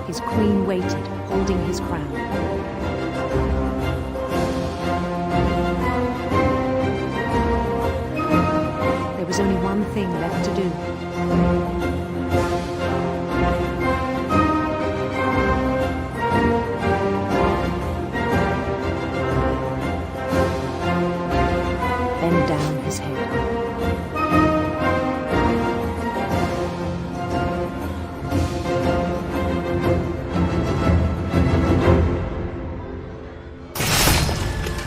His queen waited, holding his crown. There was only one thing left to do. Bend down his head.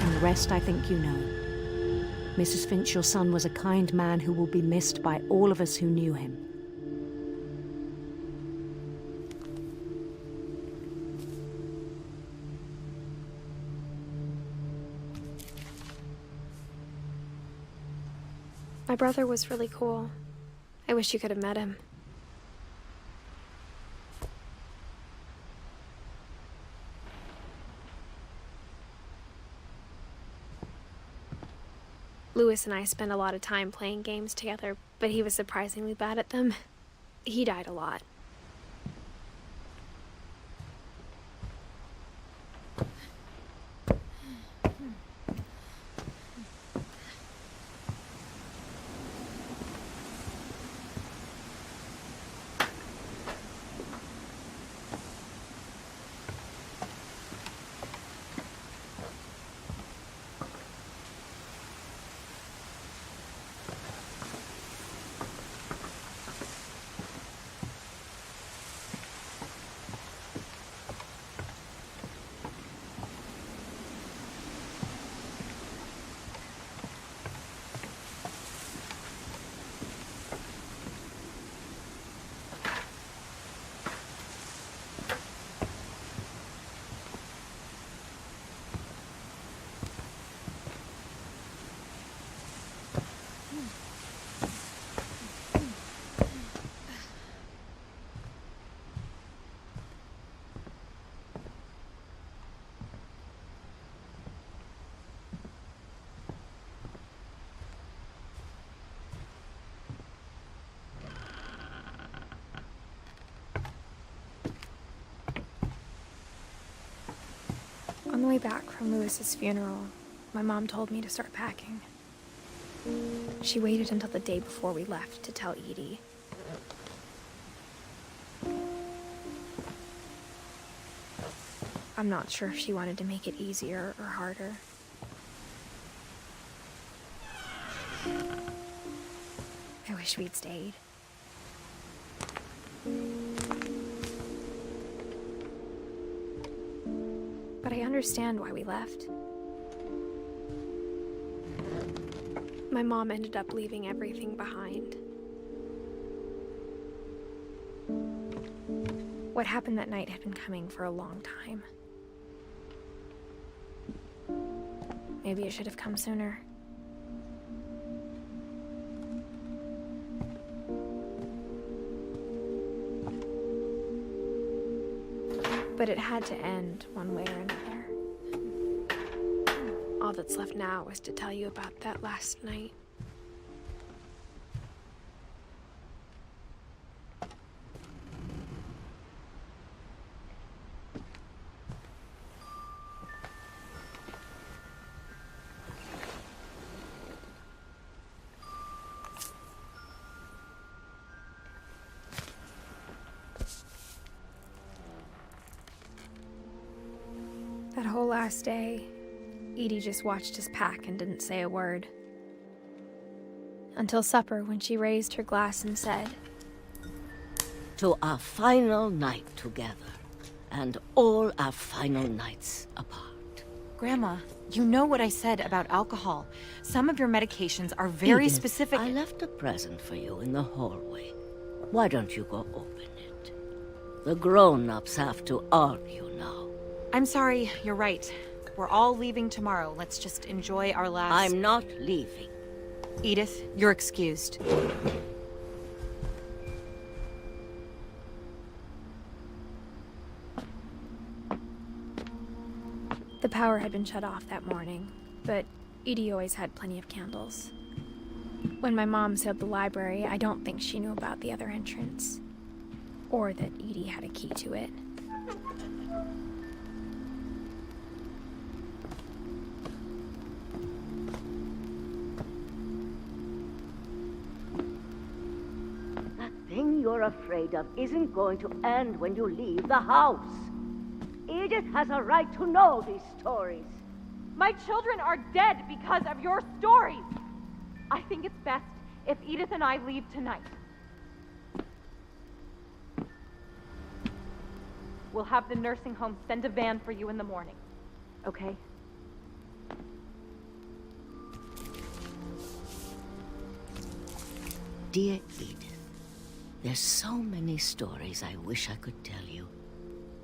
And the rest I think you know. Mrs. Finch, your son was a kind man who will be missed by all of us who knew him. My brother was really cool. I wish you could have met him. Lewis and I spent a lot of time playing games together, but he was surprisingly bad at them. He died a lot. On the way back from Lewis's funeral, my mom told me to start packing. She waited until the day before we left to tell Edie. I'm not sure if she wanted to make it easier or harder. I wish we'd stayed. But I understand why we left. My mom ended up leaving everything behind. What happened that night had been coming for a long time. Maybe it should have come sooner. But it had to end one way or another. All that's left now is to tell you about that last night. That whole last day, Edie just watched us pack and didn't say a word. Until supper, when she raised her glass and said, "To our final night together, and all our final nights apart." Grandma, you know what I said about alcohol. Some of your medications are very Edith, specific. I left a present for you in the hallway. Why don't you go open it? The grown-ups have to argue now. I'm sorry, you're right. We're all leaving tomorrow. Let's just enjoy our last... I'm not leaving. Edith, you're excused. The power had been shut off that morning, but Edie always had plenty of candles. When my mom sealed the library, I don't think she knew about the other entrance, or that Edie had a key to it. That thing you're afraid of isn't going to end when you leave the house. Edith has a right to know these stories. My children are dead because of your stories. I think it's best if Edith and I leave tonight. We'll have the nursing home send a van for you in the morning, okay? Dear Edith, there's so many stories I wish I could tell you,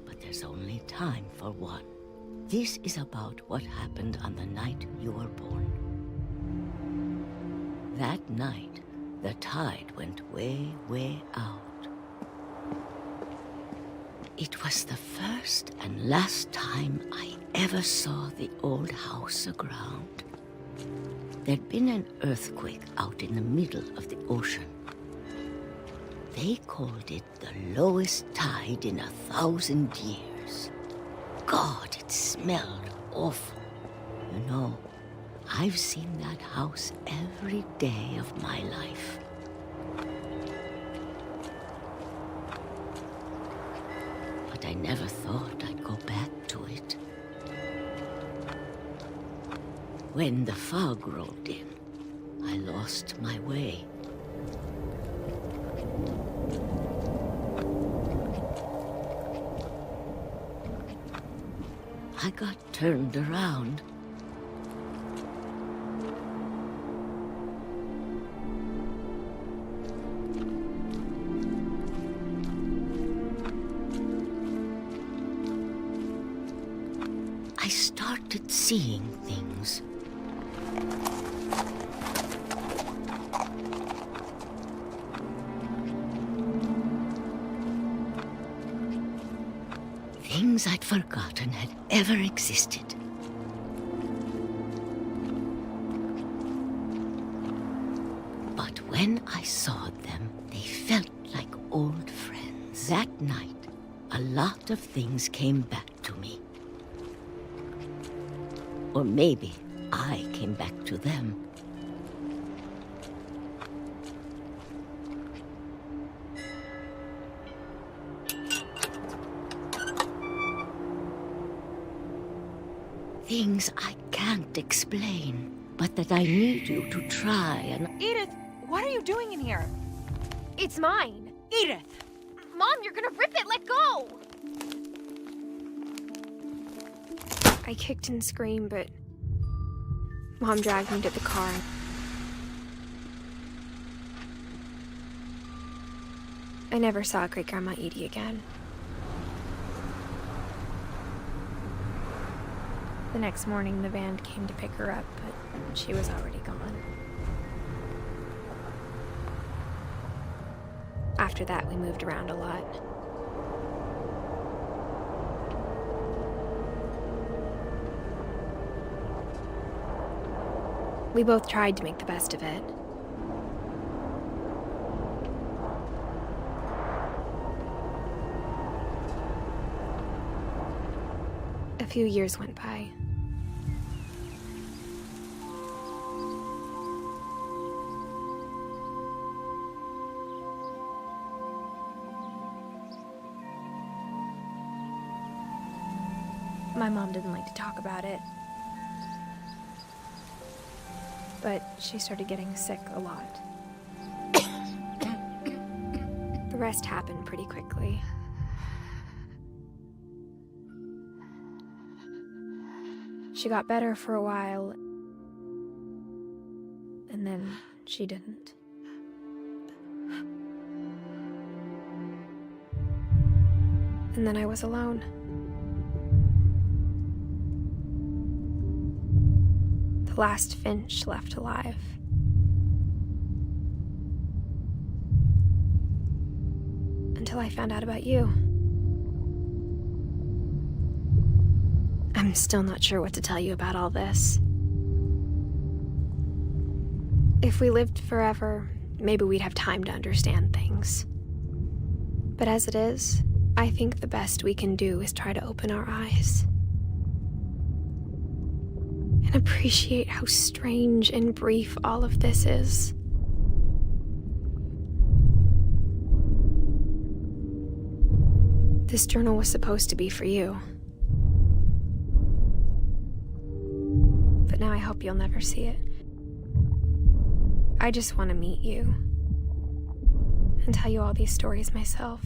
but there's only time for one. This is about what happened on the night you were born. That night, the tide went way, way out. It was the first and last time I ever saw the old house aground. There'd been an earthquake out in the middle of the ocean. They called it the lowest tide in 1,000 years. God, it smelled awful. You know, I've seen that house every day of my life. But I never thought I'd go back to it. When the fog rolled in, I lost my way. I got turned around. I started seeing things. Things I'd forgotten had ever existed. But when I saw them, they felt like old friends. That night, a lot of things came back to me. Or maybe I came back to them. Things I can't explain, but that I need you to try and... Edith, what are you doing in here? It's mine. Edith! Mom, you're gonna rip it! Let go! I kicked and screamed, but Mom dragged me to the car. I never saw Great-Grandma Edie again. The next morning, the van came to pick her up, but she was already gone. After that, we moved around a lot. We both tried to make the best of it. A few years went by. My mom didn't like to talk about it. But she started getting sick a lot. The rest happened pretty quickly. She got better for a while, and then she didn't. And then I was alone. the last Finch left alive. Until I found out about you. I'm still not sure what to tell you about all this. If we lived forever, maybe we'd have time to understand things. But as it is, I think the best we can do is try to open our eyes. And appreciate how strange and brief all of this is. This journal was supposed to be for you. But now I hope you'll never see it. I just want to meet you and tell you all these stories myself.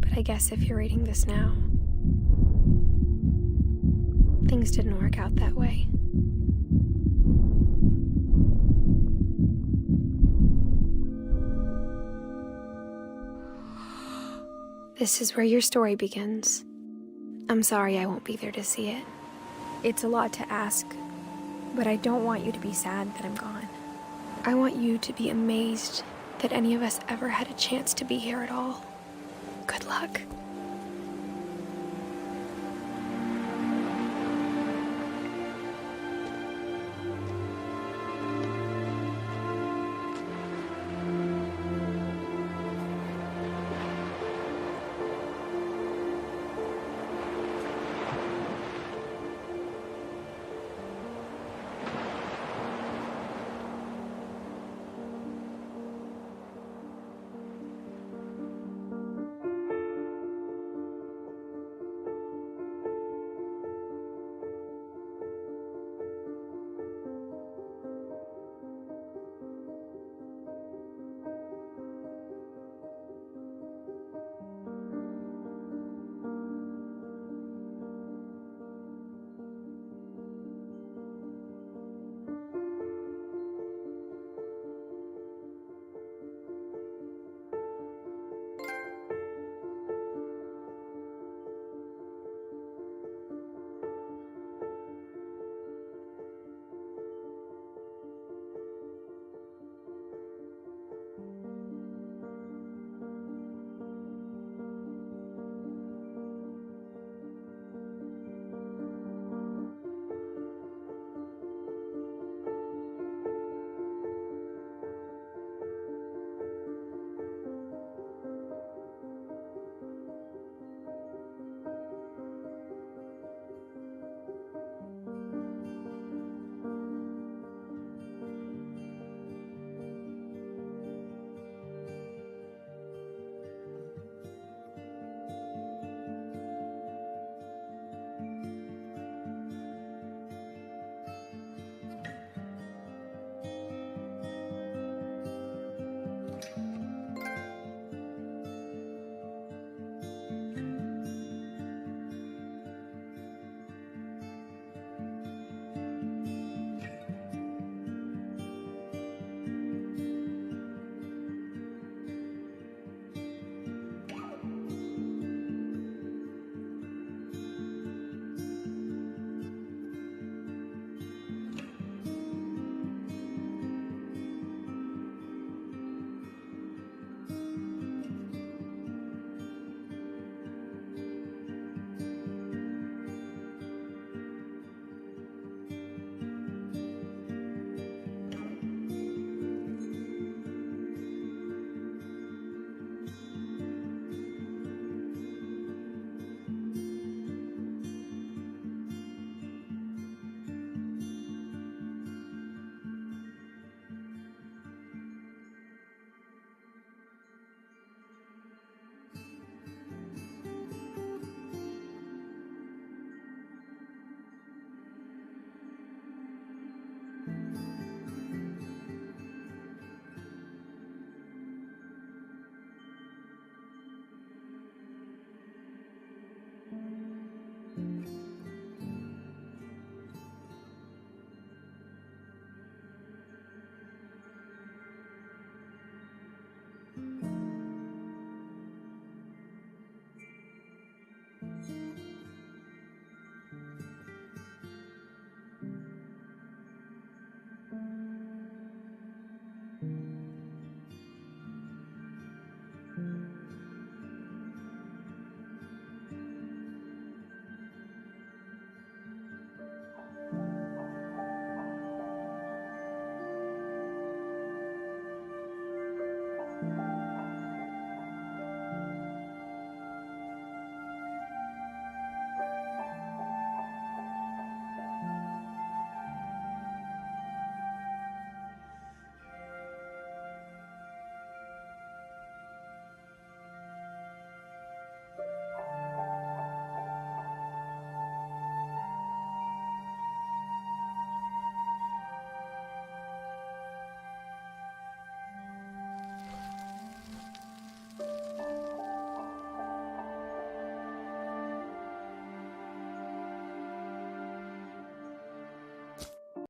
But I guess if you're reading this now, things didn't work out that way. This is where your story begins. I'm sorry I won't be there to see it. It's a lot to ask, but I don't want you to be sad that I'm gone. I want you to be amazed that any of us ever had a chance to be here at all. Good luck.